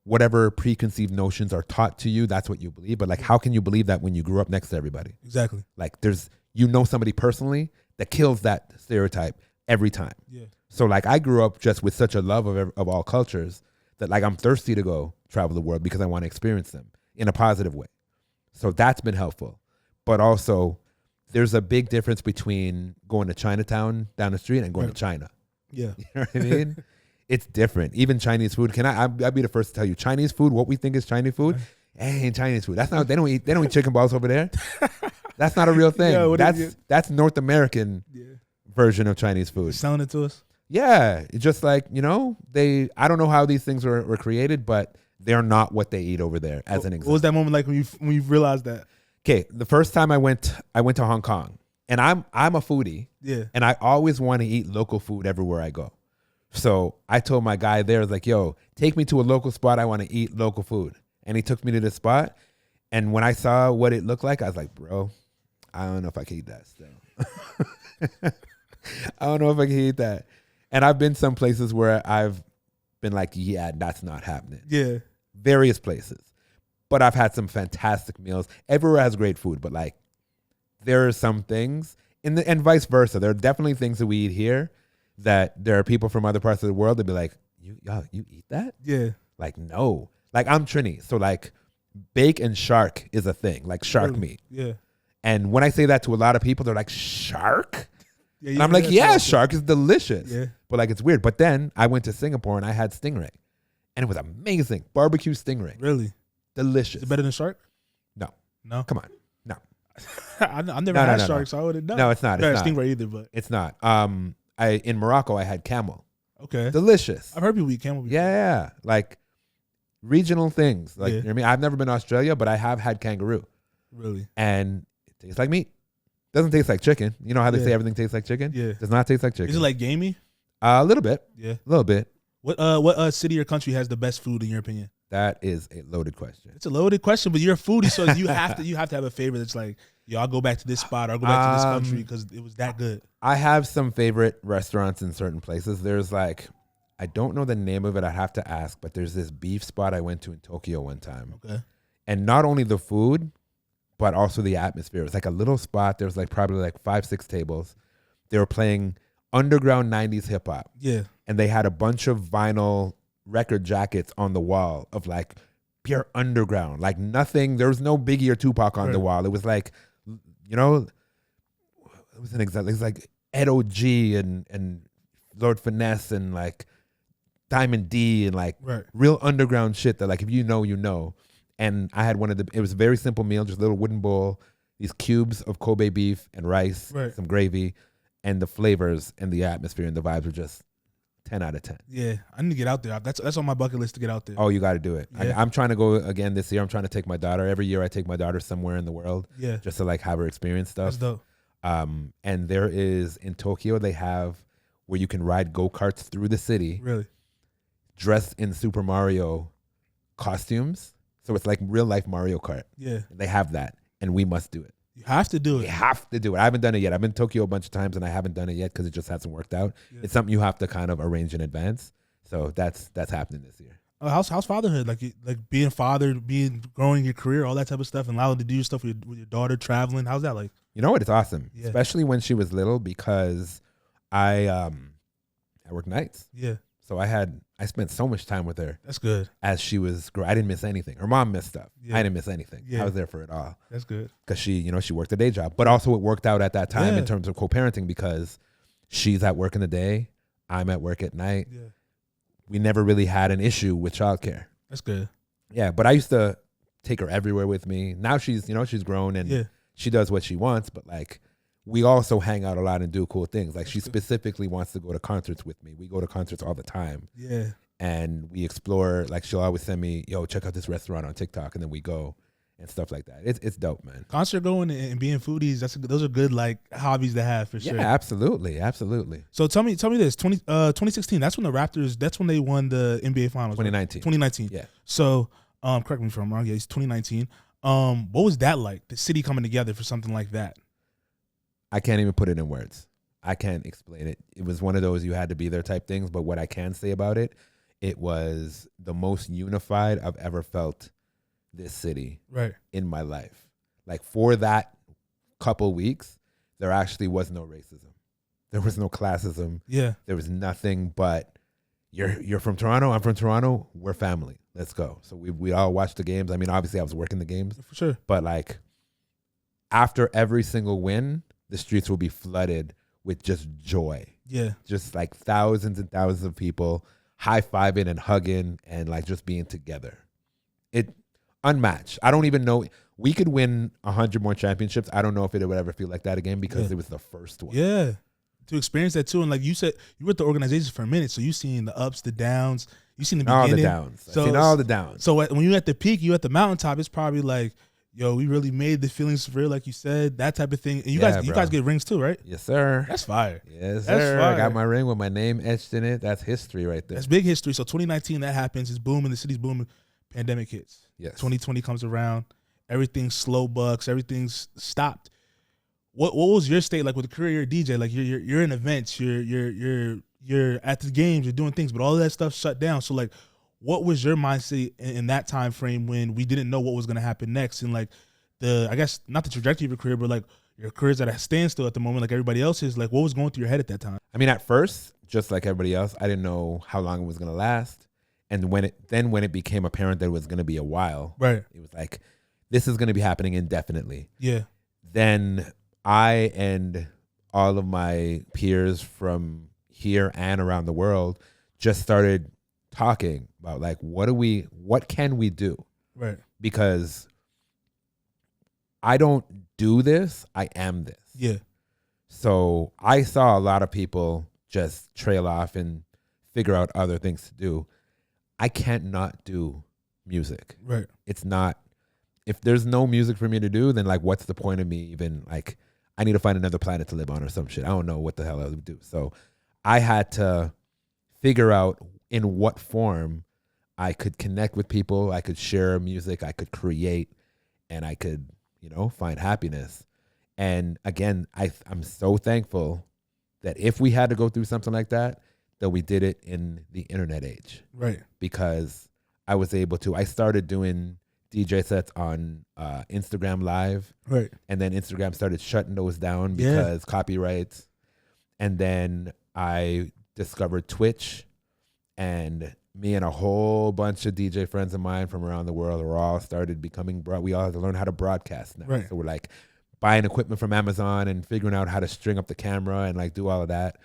whatever preconceived notions are taught to you, that's what you believe. But like, how can you believe that when you grew up next to everybody? Exactly. Like somebody personally that kills that stereotype every time. Yeah. So like, I grew up just with such a love of all cultures that like I'm thirsty to go travel the world because I want to experience them in a positive way. So that's been helpful. But also, there's a big difference between going to Chinatown down the street and going to China. Yeah. You know what I mean? It's different. Even Chinese food. I'll be the first to tell you, Chinese food, what we think is Chinese food, ain't Chinese food. That's not, they don't eat chicken balls over there. That's not a real thing. Yeah, that's North American version of Chinese food. You're selling it to us? Yeah. It's just like, you know, I don't know how these things were created, but they're not what they eat over there, as an example. What was that moment like when you realized that? Okay, the first time I went to Hong Kong, and I'm a foodie, and I always want to eat local food everywhere I go. So I told my guy there, I was like, yo, take me to a local spot. I want to eat local food. And he took me to this spot, and when I saw what it looked like, I was like, bro, I don't know if I can eat that still. I don't know if I can eat that. And I've been some places where I've been like, yeah, that's not happening. Yeah. Various places. But I've had some fantastic meals. Everywhere has great food, but like there are some things, and vice versa. There are definitely things that we eat here that there are people from other parts of the world that be like, you eat that? Yeah. Like, no. Like, I'm Trini, so like bake and shark is a thing, like shark meat. Yeah. And when I say that to a lot of people, they're like, shark? Yeah, and I'm like, yeah, shark is delicious. Yeah. But like, it's weird. But then I went to Singapore and I had stingray, and it was amazing. Barbecue stingray. Really? Delicious. Is it better than shark? No. Come on. No. I've never had shark, so I wouldn't know. No, it's not. It's not stingray either, but it's not. In Morocco, I had camel. Okay. Delicious. I've heard people eat camel before. Yeah. Like regional things. Like, you know what I mean? I've never been to Australia, but I have had kangaroo. Really? And it tastes like meat. Doesn't taste like chicken. You know how they say everything tastes like chicken? Yeah. Does not taste like chicken. Is it like gamey? A little bit. Yeah. A little bit. What city or country has the best food in your opinion? That is a loaded question. It's a loaded question, but you're a foodie, so you have to have a favorite that's like, yo, I'll go back to this spot or I'll go back to this country because it was that good. I have some favorite restaurants in certain places. There's like, I don't know the name of it. I have to ask, but there's this beef spot I went to in Tokyo one time. Okay. And not only the food, but also the atmosphere. It was like a little spot. There was like probably like 5-6 tables. They were playing underground 90s hip hop. Yeah. And they had a bunch of vinyl record jackets on the wall of like pure underground, like nothing. There was no Biggie or Tupac on the wall. It was like, you know, it was an example. It was like Ed O.G. and Lord Finesse and like Diamond D and like real underground shit that like if you know, you know. And I had it was a very simple meal, just a little wooden bowl, these cubes of Kobe beef and rice, some gravy, and the flavors and the atmosphere and the vibes were just 10 out of 10. Yeah, I need to get out there. That's on my bucket list to get out there. Oh, you got to do it. Yeah. I'm trying to go again this year. I'm trying to take my daughter. Every year I take my daughter somewhere in the world just to like have her experience stuff. That's dope. And there is, in Tokyo, they have where you can ride go-karts through the city. Really? Dressed in Super Mario costumes. So it's like real life Mario Kart. Yeah. They have that, and we must do it. You have to do it. We have to do it. I haven't done it yet. I've been to Tokyo a bunch of times, and I haven't done it yet because it just hasn't worked out. Yeah. It's something you have to kind of arrange in advance. So that's happening this year. How's fatherhood? Like being fathered, growing your career, all that type of stuff, and allowed to do stuff with your daughter, traveling. How's that like? You know what? It's awesome, Yeah. especially when she was little, because I work nights. Yeah. So I spent so much time with her. That's good. As she was growing, I didn't miss anything. Her mom missed stuff. Yeah. I didn't miss anything. Yeah. I was there for it all. That's good. Because she worked a day job, but also it worked out at that time in terms of co-parenting, because she's at work in the day, I'm at work at night. Yeah. We never really had an issue with childcare. That's good. Yeah, but I used to take her everywhere with me. Now she's grown and she does what she wants, but like we also hang out a lot and do cool things. Like she specifically wants to go to concerts with me. We go to concerts all the time. Yeah. And we explore, like she'll always send me, yo, check out this restaurant on TikTok, and then we go and stuff like that. It's dope, man. Concert going and being foodies, those are good like hobbies to have for sure. Yeah, absolutely. Absolutely. So tell me this, 2016, that's when the Raptors, that's when they won the NBA Finals. 2019. Right? 2019. Yeah. So correct me if I'm wrong, yeah, it's 2019. What was that like, the city coming together for something like that? I can't even put it in words. I can't explain it. It was one of those you had to be there type things, but what I can say about it, it was the most unified I've ever felt this city in my life. Like for that couple weeks, there actually was no racism. There was no classism. Yeah. There was nothing but you're from Toronto, I'm from Toronto, we're family. Let's go. So we all watched the games. I mean, obviously I was working the games. For sure. But like after every single win, the streets will be flooded with just joy. Yeah. Just like thousands and thousands of people high-fiving and hugging and like just being together. It unmatched. I don't even know. We could win 100 more championships. I don't know if it would ever feel like that again, because it was the first one. Yeah. To experience that too. And like you said, you were at the organization for a minute, so you seen the ups, the downs. You seen the beginning. All the downs. I've seen all the downs. So when you're at the peak, you at the mountaintop, it's probably like, yo, we really made the feelings real, like you said, that type of thing. And you guys get rings too, right? Yes, sir. That's fire. Yes, sir. I got my ring with my name etched in it. That's history right there. That's big history. So 2019, that happens. It's booming. The city's booming. Pandemic hits. Yes. 2020 comes around. Everything's slow bucks. Everything's stopped. What was your state like with the career? You're a DJ. Like you're in events. You're at the games. You're doing things, but all of that stuff shut down. So like, what was your mindset in that time frame when we didn't know what was going to happen next? And like I guess not the trajectory of your career, but like your career's at a standstill at the moment, like everybody else is. Like, what was going through your head at that time? I mean, at first, just like everybody else, I didn't know how long it was going to last. And when it became apparent that it was going to be a while, right? It was like, this is going to be happening indefinitely. Yeah. Then I and all of my peers from here and around the world just started talking about like, what can we do? Right. Because I don't do this, I am this. Yeah. So I saw a lot of people just trail off and figure out other things to do. I can't not do music. Right. It's not, if there's no music for me to do, then like, what's the point of me even, like, I need to find another planet to live on or some shit. I don't know what the hell I would do. So I had to figure out in what form I could connect with people, I could share music, I could create, and I could, find happiness. And again, I'm so thankful that if we had to go through something like that we did it in the internet age. Right. Because I was able to, I started doing DJ sets on Instagram Live. Right. And then Instagram started shutting those down because copyrights. And then I discovered Twitch, and me and a whole bunch of DJ friends of mine from around the world were all started becoming, we all had to learn how to broadcast now. Right. So we're like buying equipment from Amazon and figuring out how to string up the camera and like do all of that.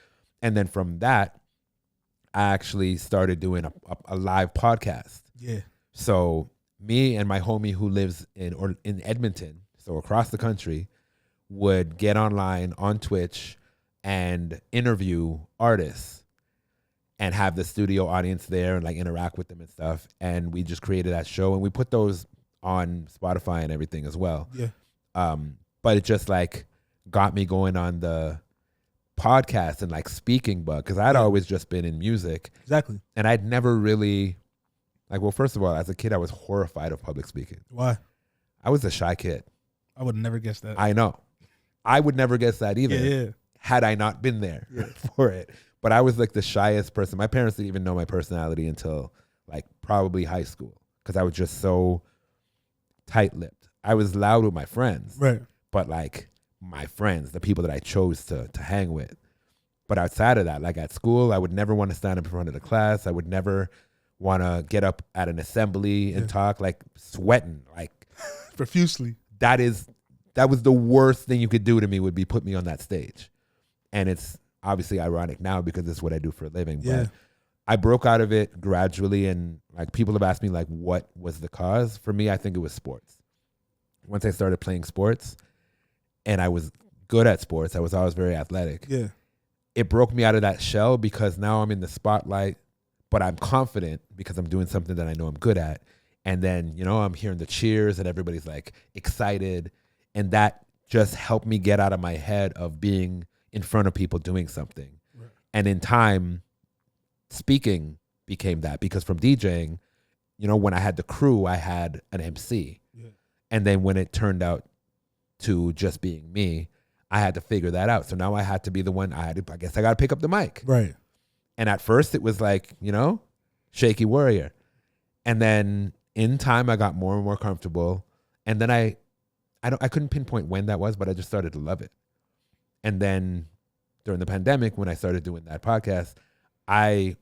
And then from that, I actually started doing a live podcast. Yeah. So me and my homie who lives in Edmonton, so across the country, would get online on Twitch and interview artists and have the studio audience there and like interact with them and stuff. And we just created that show, and we put those on Spotify and everything as well. Yeah. But it just like got me going on the podcast and like speaking bug, because I'd always just been in music. Exactly. And I'd never really first of all, as a kid, I was horrified of public speaking. Why? I was a shy kid. I would never guess that. I know. I would never guess that either. Yeah. Had I not been there for it. But I was like the shyest person. My parents didn't even know my personality until like probably high school, because I was just so tight-lipped. I was loud with my friends, right? But like my friends, the people that I chose to hang with. But outside of that, like at school, I would never want to stand up in front of the class. I would never want to get up at an assembly and talk, like sweating, like profusely. That was the worst thing you could do to me, would be put me on that stage. And it's obviously ironic now because it's what I do for a living. But I broke out of it gradually, and like people have asked me like what was the cause. For me, I think it was sports. Once I started playing sports and I was good at sports, I was always very athletic. Yeah. It broke me out of that shell because now I'm in the spotlight, but I'm confident because I'm doing something that I know I'm good at. And then, you know, I'm hearing the cheers and everybody's like excited. And that just helped me get out of my head of being in front of people doing something. Right. And in time, speaking became that, because from DJing, you know, when I had the crew, I had an MC. Yeah. And then when it turned out to just being me, I had to figure that out. So now I had to be the one. I guess I got to pick up the mic. Right. And at first it was like, you know, shaky warrior. And then in time I got more and more comfortable. And then I couldn't pinpoint when that was, but I just started to love it. And then during the pandemic, when I started doing that podcast, I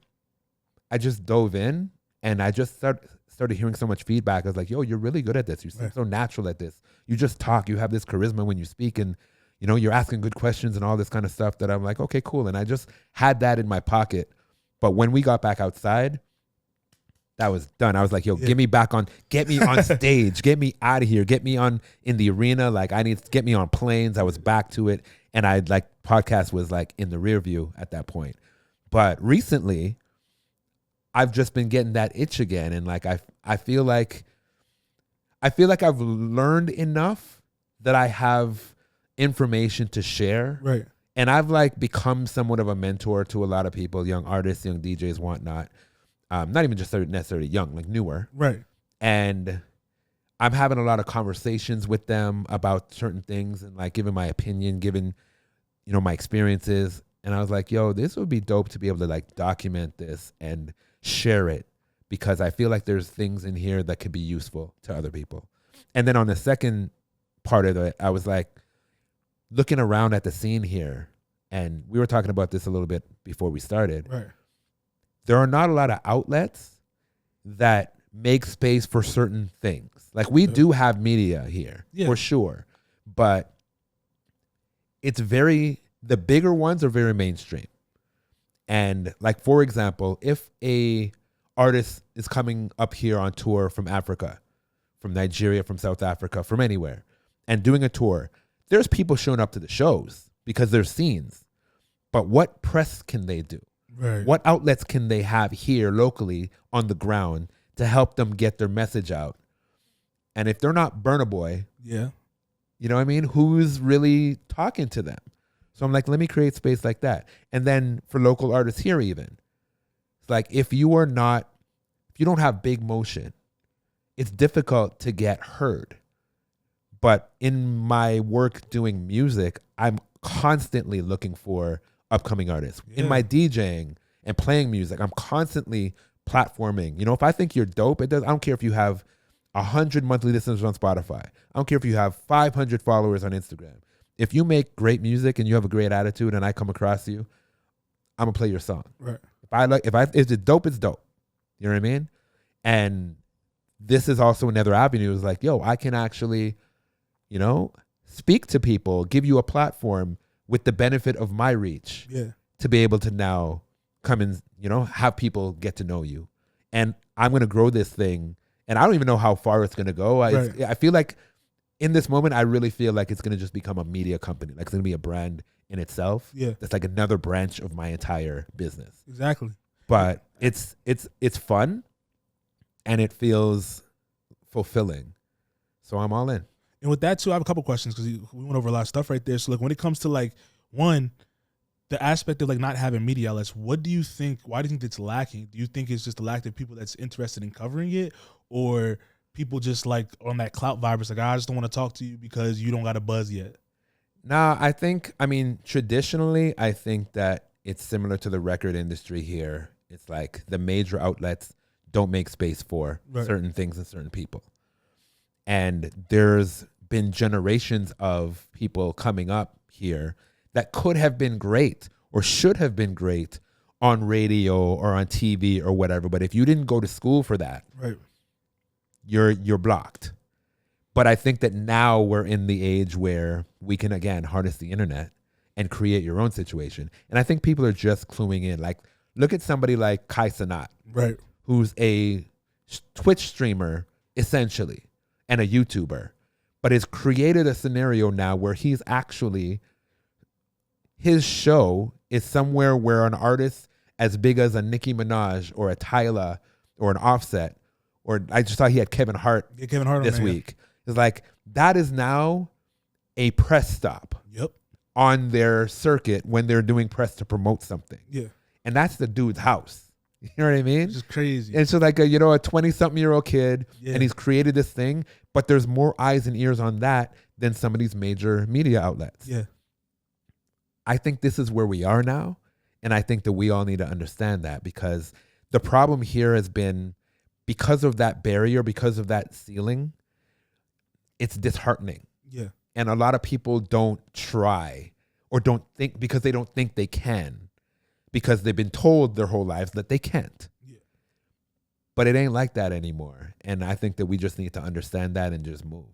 just dove in, and I just started hearing so much feedback. I was like, yo, you're really good at this. You seem so natural at this. You just talk. You have this charisma when you speak, and you know, you're asking good questions and all this kind of stuff, that I'm like, okay, cool. And I just had that in my pocket. But when we got back outside, that was done. I was like, yo, get me on stage, get me out of here, get me in the arena. Like, I need to get me on planes. I was back to it. And podcast was like in the rear view at that point. But recently I've just been getting that itch again. And like, I feel like I've learned enough that I have information to share. Right. And I've like become somewhat of a mentor to a lot of people, young artists, young DJs, whatnot. Not even just necessarily young, like newer. Right. And I'm having a lot of conversations with them about certain things, and like giving my opinion, giving, you know, my experiences. And I was like, yo, this would be dope to be able to like document this and share it, because I feel like there's things in here that could be useful to other people. And then on the second part of it, I was like looking around at the scene here, and we were talking about this a little bit before we started. Right. There are not a lot of outlets that make space for certain things. Like, we do have media here, for sure, but the bigger ones are very mainstream. And like, for example, if a artist is coming up here on tour from Africa, from Nigeria, from South Africa, from anywhere, and doing a tour, there's people showing up to the shows because there's scenes. But what press can they do? Right. What outlets can they have here locally on the ground to help them get their message out? And if they're not Burna Boy, you know what I mean? Who's really talking to them? So I'm like, let me create space like that. And then for local artists here, even, it's like, if you don't have big motion, it's difficult to get heard. But in my work doing music, I'm constantly looking for upcoming artists. In my DJing and playing music, I'm constantly platforming. You know, if I think you're dope, I don't care if you have 100 monthly listeners on Spotify. I don't care if you have 500 followers on Instagram. If you make great music and you have a great attitude and I come across you, I'm gonna play your song. Right. If it's dope, it's dope. You know what I mean? And this is also another avenue. It's like, yo, I can actually, you know, speak to people, give you a platform with the benefit of my reach, to be able to now come and, you know, have people get to know you. And I'm going to grow this thing, and I don't even know how far it's going to go. I feel like in this moment, I really feel like it's going to just become a media company. Like, it's going to be a brand in itself. Yeah. That's like another branch of my entire business. Exactly. But it's fun, and it feels fulfilling. So I'm all in. And with that too, I have a couple questions, because we went over a lot of stuff right there. So like, when it comes to like, one, the aspect of like not having media outlets, what do you think? Why do you think it's lacking? Do you think it's just the lack of people that's interested in covering it, or people just like on that clout vibe? It's like, I just don't want to talk to you because you don't got a buzz yet. Nah, I mean, traditionally, I think that it's similar to the record industry here. It's like the major outlets don't make space for certain things and certain people. And there's been generations of people coming up here that could have been great or should have been great on radio or on TV or whatever. But if you didn't go to school for that, you're blocked. But I think that now we're in the age where we can, again, harness the internet and create your own situation. And I think people are just cluing in. Like, look at somebody like Kai Cenat, who's a Twitch streamer, essentially, and a YouTuber, but has created a scenario now where he's actually, his show is somewhere where an artist as big as a Nicki Minaj or a Tyla or an Offset, or I just saw he had Kevin Hart this week. It's like, that is now a press stop on their circuit when they're doing press to promote something. And that's the dude's house. You know what I mean? It's just crazy. And so like a 20-something-year-old kid, and he's created this thing, but there's more eyes and ears on that than some of these major media outlets. I think this is where we are now. And I think that we all need to understand that, because the problem here has been, because of that barrier, because of that ceiling, it's disheartening. And a lot of people don't try or don't think, because they don't think they can, because they've been told their whole lives that they can't. But it ain't like that anymore. And I think that we just need to understand that and just move.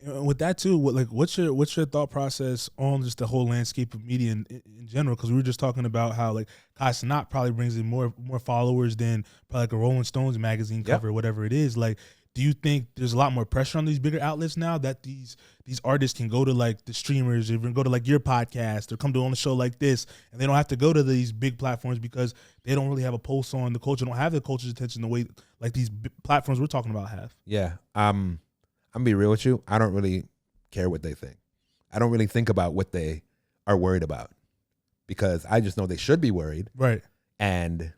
And with that too, what's your thought process on just the whole landscape of media in general? Because we were just talking about how like Kai Cenat probably brings in more followers than probably like a Rolling Stones magazine cover, whatever it is. Like, do you think there's a lot more pressure on these bigger outlets now that these artists can go to like the streamers, or even go to like your podcast, or come to on a show like this, and they don't have to go to these big platforms because they don't really have a pulse on the culture, don't have the culture's attention the way like these platforms we're talking about have? I'm gonna be real with you. I don't really care what they think. I don't really think about what they are worried about, because I just know they should be worried. And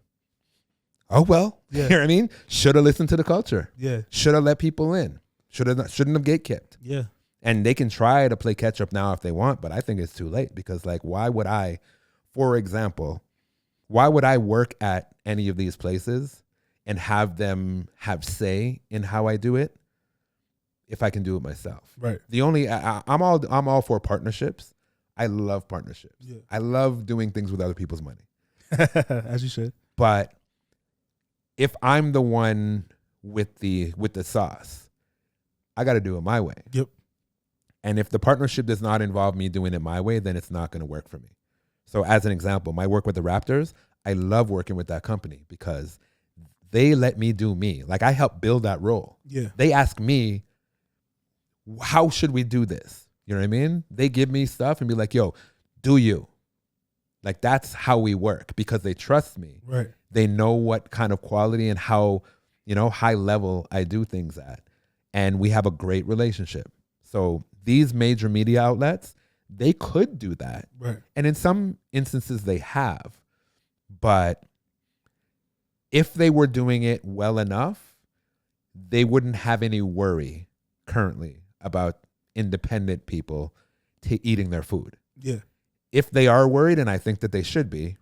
oh well, you know what I mean? Should have listened to the culture. Should have let people in. Shouldn't have gatekept. And they can try to play catch up now if they want, but I think it's too late, because like, why would I, for example, work at any of these places and have them have say in how I do it if I can do it myself? I'm all for partnerships. I love partnerships. I love doing things with other people's money. As you should. But if I'm the one with the sauce, I got to do it my way. And if the partnership does not involve me doing it my way, then it's not going to work for me. So as an example, my work with the Raptors, I love working with that company because they let me do me. Like, I help build that role. They ask me, how should we do this? You know what I mean? They give me stuff and be like, yo, do you. Like, that's how we work, because they trust me. They know what kind of quality and how, high level I do things at. And we have a great relationship. So these major media outlets, they could do that. And in some instances they have. But if they were doing it well enough, they wouldn't have any worry currently about independent people eating their food. If they are worried, and I think that they should be,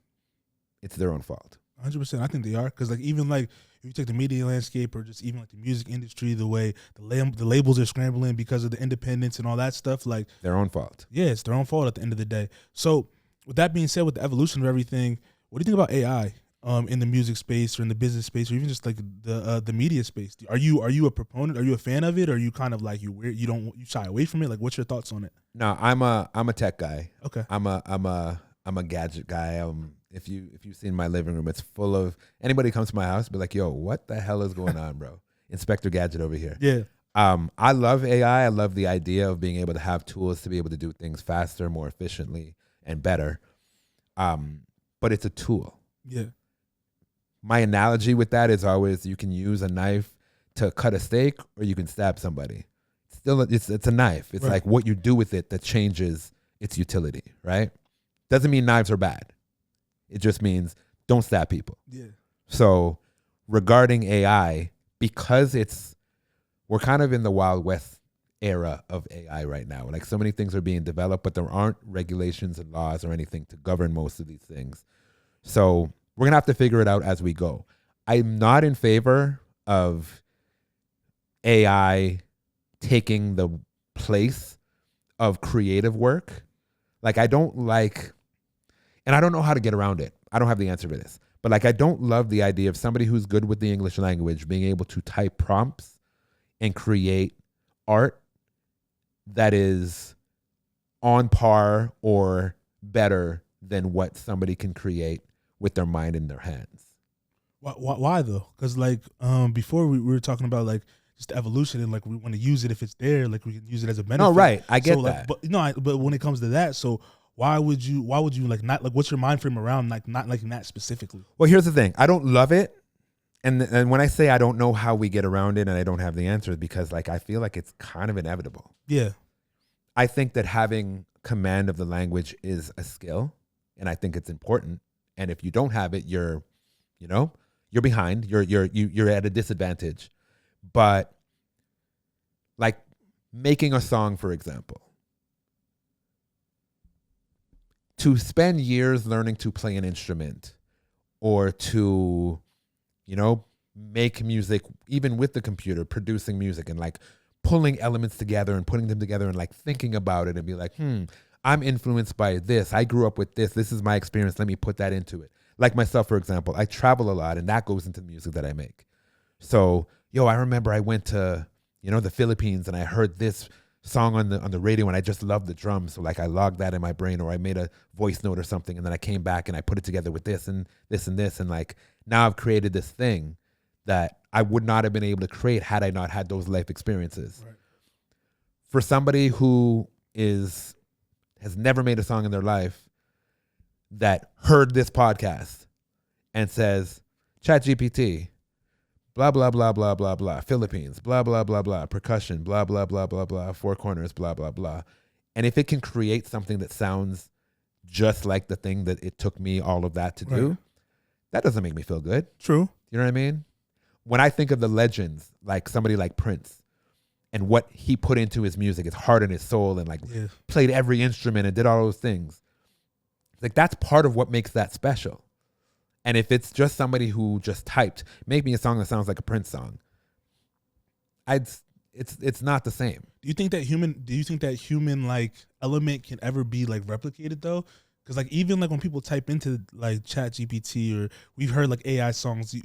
it's their own fault. 100%. I think they are, because like, even like if you take the media landscape, or just even like the music industry, the way the labels are scrambling because of the independence and all that stuff, like, their own fault. It's their own fault at the end of the day. So with that being said, with the evolution of everything, what do you think about AI in the music space, or in the business space, or even just like the media space? Are you a proponent? Are you a fan of it? Or are you kind of like, you shy away from it? Like, what's your thoughts on it? No, I'm a tech guy. Okay. I'm a gadget guy. If you've seen my living room, it's full of, anybody comes to my house, be like, yo, what the hell is going on, bro? Inspector Gadget over here. I love AI. I love the idea of being able to have tools to be able to do things faster, more efficiently, and better. But it's a tool. My analogy with that is always, you can use a knife to cut a steak, or you can stab somebody. Still, it's a knife. It's like what you do with it that changes its utility, right? Doesn't mean knives are bad. It just means don't stab people. So regarding AI, because we're kind of in the Wild West era of AI right now. Like, so many things are being developed, but there aren't regulations and laws or anything to govern most of these things. So we're going to have to figure it out as we go. I'm not in favor of AI taking the place of creative work. Like, I don't like, and I don't know how to get around it. I don't have the answer for this. But like, I don't love the idea of somebody who's good with the English language being able to type prompts and create art that is on par or better than what somebody can create with their mind in their hands. Why though? Because like before we were talking about like just evolution and like we want to use it if it's there, like we can use it as a benefit. No, right. I get so, that. Like, but no, but when it comes to that, so why would you like not like what's your mind frame around like not liking that specifically? Well, here's the thing. I don't love it. And when I say I don't know how we get around it and I don't have the answers, because like I feel like it's kind of inevitable. Yeah. I think that having command of the language is a skill, and I think it's important. And if you don't have it, you're behind. You're at a disadvantage. But like making a song, for example, to spend years learning to play an instrument or to, make music, even with the computer, producing music and like pulling elements together and putting them together and like thinking about it and be like, I'm influenced by this. I grew up with this. This is my experience. Let me put that into it. Like myself, for example, I travel a lot and that goes into the music that I make. So, I remember I went to, the Philippines and I heard this song on the radio and I just loved the drums. So like I logged that in my brain, or I made a voice note or something, and then I came back and I put it together with this and this and this. And like now I've created this thing that I would not have been able to create had I not had those life experiences. Right. For somebody who has never made a song in their life that heard this podcast and says, ChatGPT, blah, blah, blah, blah, blah, blah, Philippines, blah, blah, blah, blah, percussion, blah, blah, blah, blah, blah, 4Korners, blah, blah, blah. And if it can create something that sounds just like the thing that it took me all of that to do, that doesn't make me feel good. True. You know what I mean? When I think of the legends, like somebody like Prince and what he put into his music, his heart and his soul, and like played every instrument and did all those things, like that's part of what makes that special. And if it's just somebody who just typed, make me a song that sounds like a Prince song, it's not the same. Do you think that human like element can ever be like replicated though? Because like even like when people type into like ChatGPT, or we've heard like AI songs,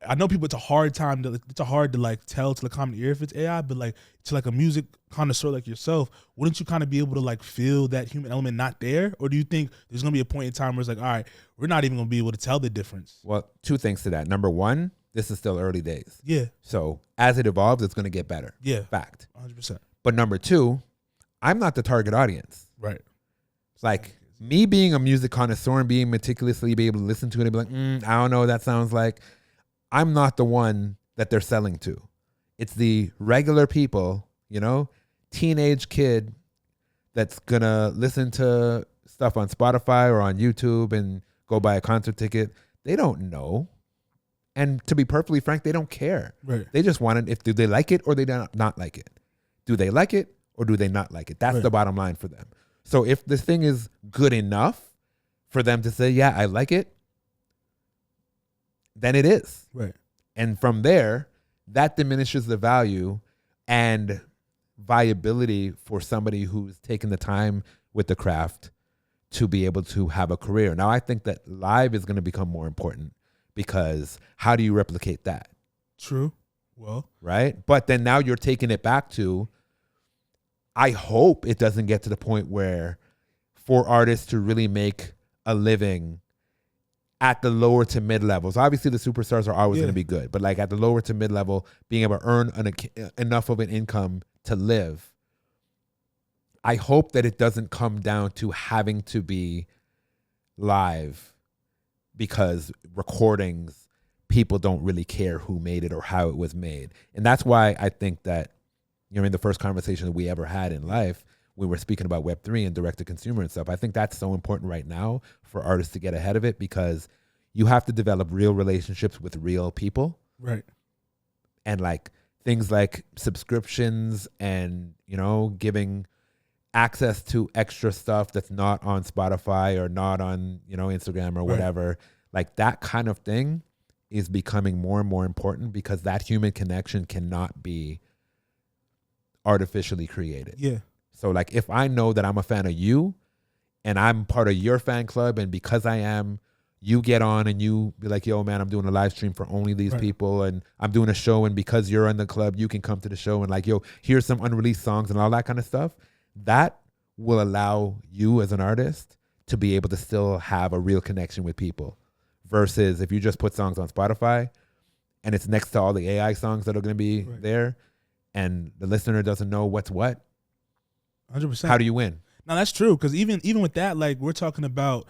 I know people, it's hard to like tell to the common ear if it's AI, but like to like a music connoisseur like yourself, wouldn't you kind of be able to like feel that human element not there? Or do you think there's gonna be a point in time where it's like, all right, we're not even gonna be able to tell the difference? Well, two things to that. Number one, this is still early days. Yeah. So as it evolves, it's gonna get better. Yeah. Fact. 100%. But number two, I'm not the target audience. Right. It's like me being a music connoisseur and being meticulously be able to listen to it and be like, I don't know what that sounds like. I'm not the one that they're selling to. It's the regular people, teenage kid that's going to listen to stuff on Spotify or on YouTube and go buy a concert ticket. They don't know. And to be perfectly frank, they don't care. Right. They just want it. Do they like it or they not like it? Do they like it or do they not like it? That's the bottom line for them. So if this thing is good enough for them to say, yeah, I like it, then it is. Right. And from there, that diminishes the value and viability for somebody who's taken the time with the craft to be able to have a career. Now, I think that live is going to become more important, because how do you replicate that? True. Well. Right? But then now you're taking it back to, I hope it doesn't get to the point where for artists to really make a living at the lower to mid levels. Obviously, the superstars are always going to be good, but like at the lower to mid level, being able to earn enough of an income to live. I hope that it doesn't come down to having to be live, because recordings, people don't really care who made it or how it was made. And that's why I think that, in the first conversation that we ever had in life, we were speaking about Web3 and direct to consumer and stuff. I think that's so important right now for artists to get ahead of it, because you have to develop real relationships with real people. Right. And like things like subscriptions and, giving access to extra stuff that's not on Spotify or not on, Instagram or whatever, like that kind of thing is becoming more and more important because that human connection cannot be artificially created. Yeah. So like if I know that I'm a fan of you and I'm part of your fan club, and because I am, you get on and you be like, yo, man, I'm doing a live stream for only these people, and I'm doing a show, and because you're in the club, you can come to the show, and like, yo, here's some unreleased songs and all that kind of stuff. That will allow you as an artist to be able to still have a real connection with people, versus if you just put songs on Spotify and it's next to all the AI songs that are going to be there, and the listener doesn't know what's what. 100%. How do you win? No, that's true. Because even with that, like we're talking about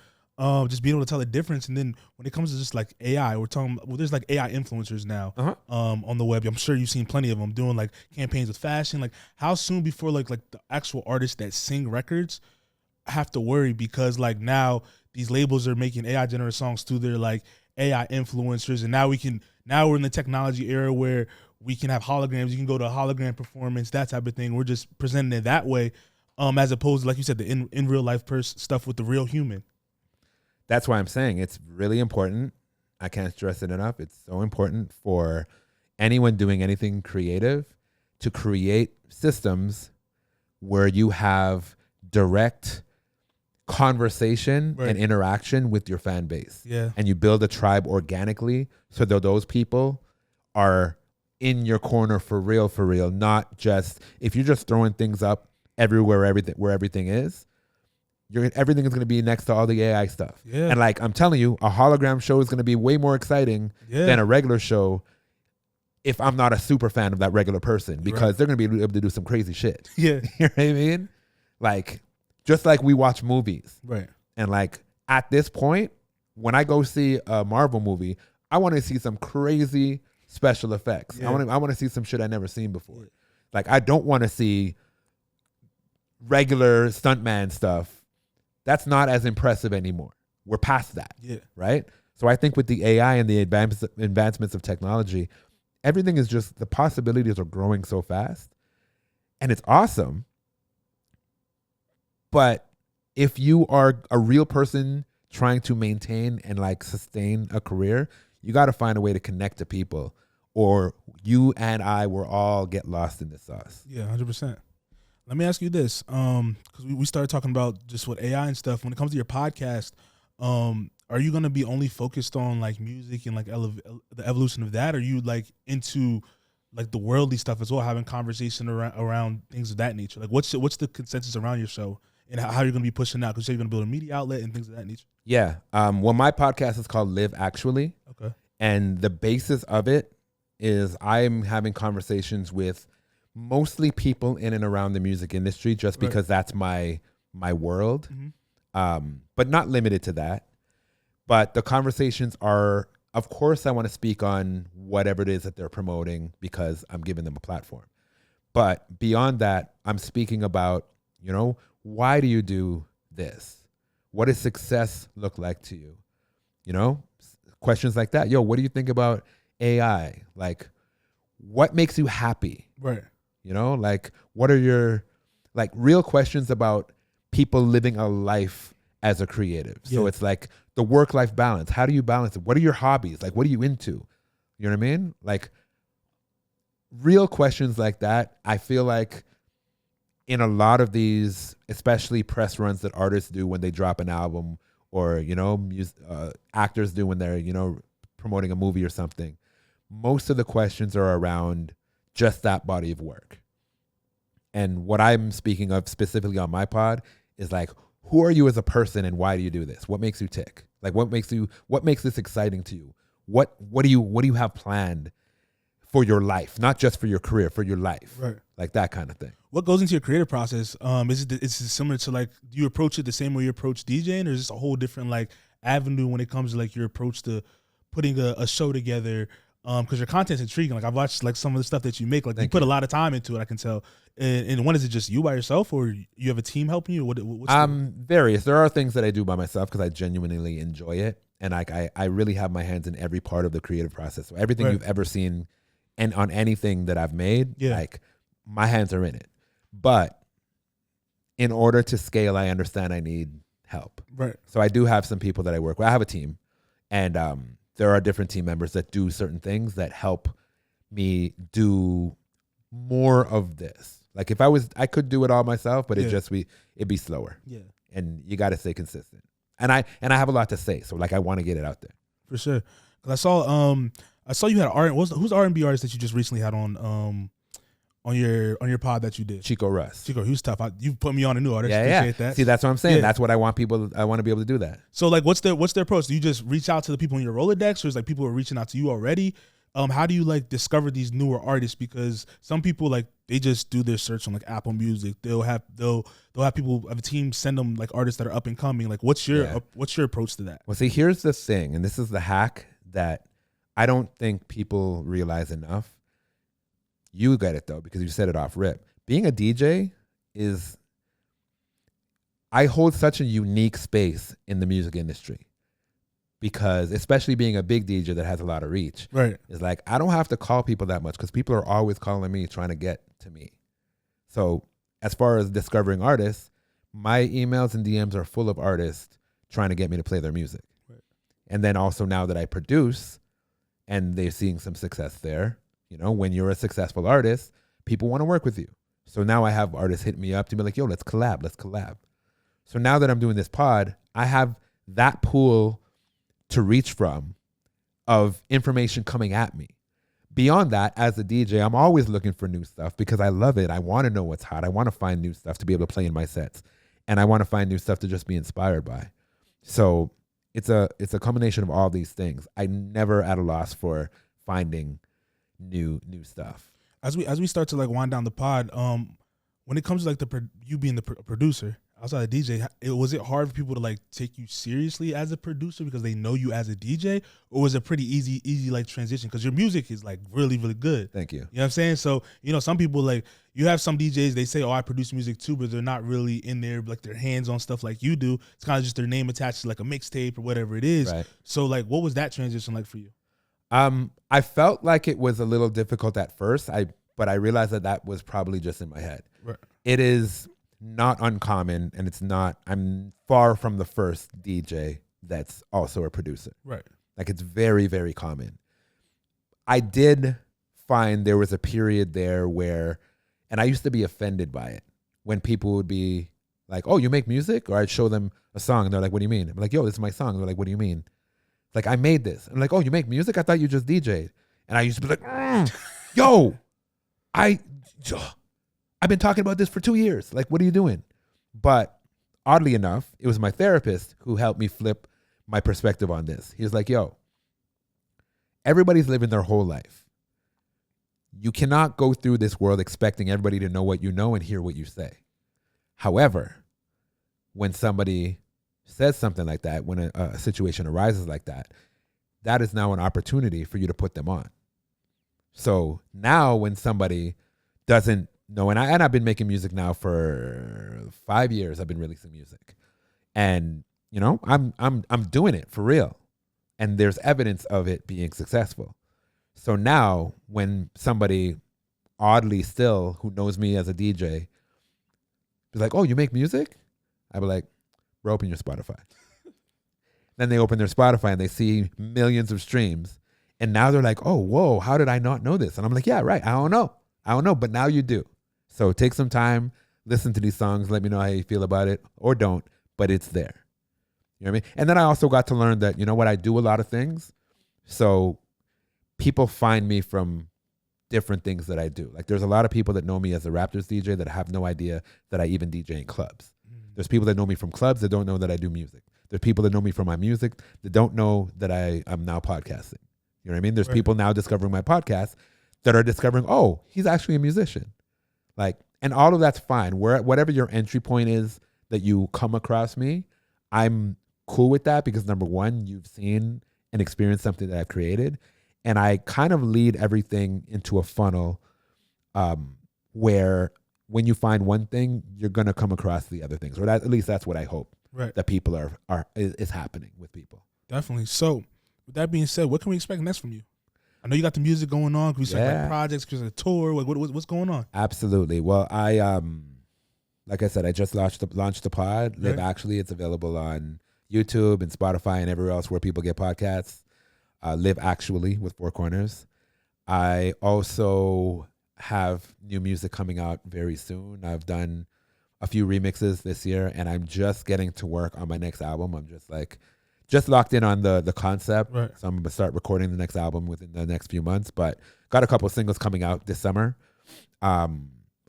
just being able to tell the difference. And then when it comes to just like AI, we're talking about, well, there's like AI influencers now on the web. I'm sure you've seen plenty of them doing like campaigns with fashion. Like how soon before like the actual artists that sing records have to worry, because like now these labels are making AI generated songs through their like AI influencers, and now we're in the technology era where we can have holograms. You can go to a hologram performance, that type of thing. We're just presenting it that way, as opposed to, like you said, the in real life stuff with the real human. That's why I'm saying it's really important. I can't stress it enough. It's so important for anyone doing anything creative to create systems where you have direct conversation and interaction with your fan base. Yeah. And you build a tribe organically so that those people are in your corner for real, not just, if you're just throwing things up everywhere, where everything is, everything is going to be next to all the AI stuff. Yeah. And like, I'm telling you, a hologram show is going to be way more exciting than a regular show if I'm not a super fan of that regular person, because they're going to be able to do some crazy shit. Yeah. You know what I mean? Like, just like we watch movies. Right. And like, at this point, when I go see a Marvel movie, I want to see some crazy special effects. Yeah. I want to see some shit I never seen before. Yeah. Like, I don't want to see regular stuntman stuff. That's not as impressive anymore. We're past that. Yeah. Right? So I think with the AI and the advancements of technology, everything is just, the possibilities are growing so fast. And it's awesome. But if you are a real person trying to maintain and like sustain a career, you got to find a way to connect to people, or you and I will all get lost in the sauce. Yeah, 100%. Let me ask you this, because we started talking about just what AI and stuff. When it comes to your podcast, are you going to be only focused on like music and like the evolution of that? Or are you like into like the worldly stuff as well, having conversation around things of that nature? Like what's the consensus around your show and how you're going to be pushing out? Because you're going to build a media outlet and things of that nature. Yeah. Well, my podcast is called Live Actually. Okay. And the basis of it is I'm having conversations with mostly people in and around the music industry, just because that's my world. Mm-hmm. But not limited to that. But the conversations are, of course, I want to speak on whatever it is that they're promoting because I'm giving them a platform. But beyond that, I'm speaking about, why do you do this? What does success look like to you? Questions like that. Yo, what do you think about AI? Like, what makes you happy? Right. Like, what are your, like, real questions about people living a life as a creative? Yeah. So it's like the work-life balance. How do you balance it? What are your hobbies? Like, what are you into? You know what I mean? Like, real questions like that, I feel like in a lot of these, especially press runs that artists do when they drop an album, or, actors do when they're, promoting a movie or something, most of the questions are around just that body of work. And what I'm speaking of specifically on my pod is like, who are you as a person and why do you do this? What makes you tick? Like, what makes this exciting to you? What do you have planned for your life? Not just for your career, for your life. Right. Like that kind of thing. What goes into your creative process? Is it similar to, like, do you approach it the same way you approach DJing, or is this a whole different like avenue when it comes to like your approach to putting a show together? Because your content's intriguing. Like, I've watched like some of the stuff that you make. Like, you put a lot of time into it, I can tell. And when is it just you by yourself, or you have a team helping you? Various. There are things that I do by myself because I genuinely enjoy it, and like I really have my hands in every part of the creative process. So everything you've ever seen, and on anything that I've made, like my hands are in it. But in order to scale, I understand I need help. Right. So I do have some people that I work with. I have a team, and there are different team members that do certain things that help me do more of this. Like if I could do it all myself, but it'd be slower. Yeah. And you got to stay consistent. And I have a lot to say, so like I want to get it out there. For sure. 'Cause I saw you had who's the R&B artist that you just recently had on your pod that you did? Chico Russ. Chico, he was tough. You put me on a new artist. Yeah, Appreciate that. See, that's what I'm saying. Yeah. That's what I want I want to be able to do that. So like, what's their approach? Do you just reach out to the people in your Rolodex, or is like people are reaching out to you already? How do you like discover these newer artists? Because some people like they just do their search on like Apple Music. They'll have people of a team send them like artists that are up and coming. Like what's your approach to that? Well, see, here's the thing, and this is the hack that I don't think people realize enough. You get it though, because you said it off rip. Being a DJ I hold such a unique space in the music industry. Because especially being a big DJ that has a lot of reach, right? It's like I don't have to call people that much because people are always calling me trying to get to me. So as far as discovering artists, my emails and DMs are full of artists trying to get me to play their music. Right. And then also now that I produce and they're seeing some success there, when you're a successful artist, people want to work with you. So now I have artists hit me up to be like, yo, let's collab. So now that I'm doing this pod, I have that pool to reach from of information coming at me. Beyond that, as a DJ, I'm always looking for new stuff because I love it. I want to know what's hot. I want to find new stuff to be able to play in my sets. And I want to find new stuff to just be inspired by. So it's a combination of all these things. I'm never at a loss for finding new stuff. As we start to like wind down the pod, when it comes to like you being the producer, outside of DJ, was it hard for people to like take you seriously as a producer because they know you as a DJ, or was it pretty easy like transition? Because your music is like really, really good. Thank you. You know what I'm saying? So, some people like, you have some DJs, they say, oh, I produce music too, but they're not really in there, like their hands on stuff like you do. It's kind of just their name attached to like a mixtape or whatever it is. Right. So like, what was that transition like for you? I felt like it was a little difficult at first, but I realized that was probably just in my head. Right. It is not uncommon, and I'm far from the first DJ that's also a producer. Right. Like it's very, very common. I did find there was a period there where, and I used to be offended by it, when people would be like, oh, you make music? Or I'd show them a song and they're like, what do you mean? I'm like, yo, this is my song. And they're like, what do you mean? Like, I made this. I'm like, oh, you make music? I thought you just DJ'd. And I used to be like, yo, I've been talking about this for 2 years. Like, what are you doing? But oddly enough, it was my therapist who helped me flip my perspective on this. He was like, yo, everybody's living their whole life. You cannot go through this world expecting everybody to know what you know and hear what you say. However, when somebody says something like that, when a situation arises like that, that is now an opportunity for you to put them on. So now when somebody doesn't know, and I've been making music now for 5 years, I've been releasing music, and I'm doing it for real, and there's evidence of it being successful. So now when somebody oddly still who knows me as a DJ is like, oh, you make music? I'd be like, bro, open your Spotify. Then they open their Spotify and they see millions of streams. And now they're like, oh, whoa, how did I not know this? And I'm like, yeah, right. I don't know. But now you do. So take some time, listen to these songs. Let me know how you feel about it, or don't, but it's there. You know what I mean? And then I also got to learn that, I do a lot of things. So people find me from different things that I do. Like there's a lot of people that know me as a Raptors DJ that have no idea that I even DJ in clubs. There's people that know me from clubs that don't know that I do music. There's people that know me from my music that don't know that I'm now podcasting. You know what I mean? There's people now discovering my podcast that are discovering, oh, he's actually a musician. Like, and all of that's fine. Whatever your entry point is that you come across me, I'm cool with that because number one, you've seen and experienced something that I've created. And I kind of lead everything into a funnel where when you find one thing, you're going to come across the other things. Or at least that's what I hope that people is happening with people. Definitely. So with that being said, what can we expect next from you? I know you got the music going on. Can we expect like projects? Can we expect a tour? What's going on? Absolutely. Well, I like I said, I just launched the pod. Right. Actually, it's available on YouTube and Spotify and everywhere else where people get podcasts. Live Actually with 4Korners. I also have new music coming out very soon. I've done a few remixes this year, and I'm just getting to work on my next album. I'm just locked in on the concept. Right. So I'm going to start recording the next album within the next few months, but got a couple of singles coming out this summer.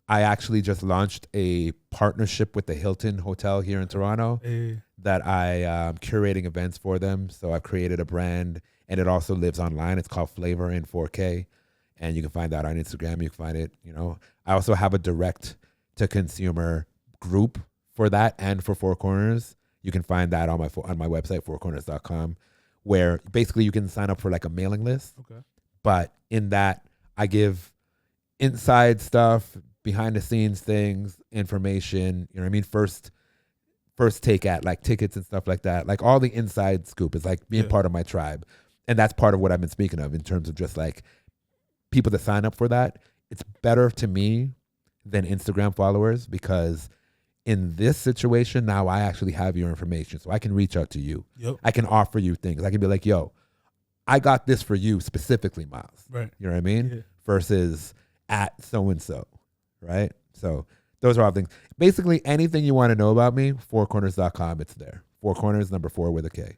I actually just launched a partnership with the Hilton Hotel here in Toronto that I am curating events for them. So I've created a brand, and it also lives online. It's called Flavor in 4K, and you can find that on Instagram. You can find it, I also have a direct to consumer group for that and for 4Korners. You can find that on my website, 4korners.com, where basically you can sign up for like a mailing list. Okay. But in that, I give inside stuff, behind the scenes things, information, you know what I mean? First take at like tickets and stuff like that. Like all the inside scoop is like being part of my tribe. And that's part of what I've been speaking of in terms of just like people that sign up for that. It's better to me than Instagram followers, because in this situation now I actually have your information. So I can reach out to you. Yep. I can offer you things. I can be like, yo, I got this for you specifically, Myles. Right. You know what I mean? Yeah. Versus at so-and-so. Right? So those are all things. Basically, anything you want to know about me, 4korners.com, it's there. 4Korners, number 4 with a K.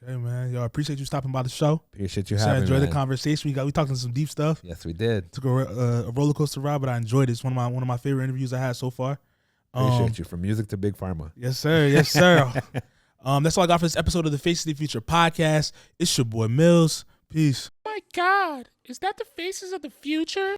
Okay, man. Yo, I appreciate you stopping by the show. Appreciate you having me. I enjoyed man. the conversation. We talked some deep stuff. Yes, we did. Took a roller coaster ride, but I enjoyed it. It's one of my favorite interviews I had so far. Appreciate you. From music to Big Pharma. Yes, sir. Yes, sir. That's all I got for this episode of the Faces of the Future podcast. It's your boy Millz. Peace. My God, is that the Faces of the Future?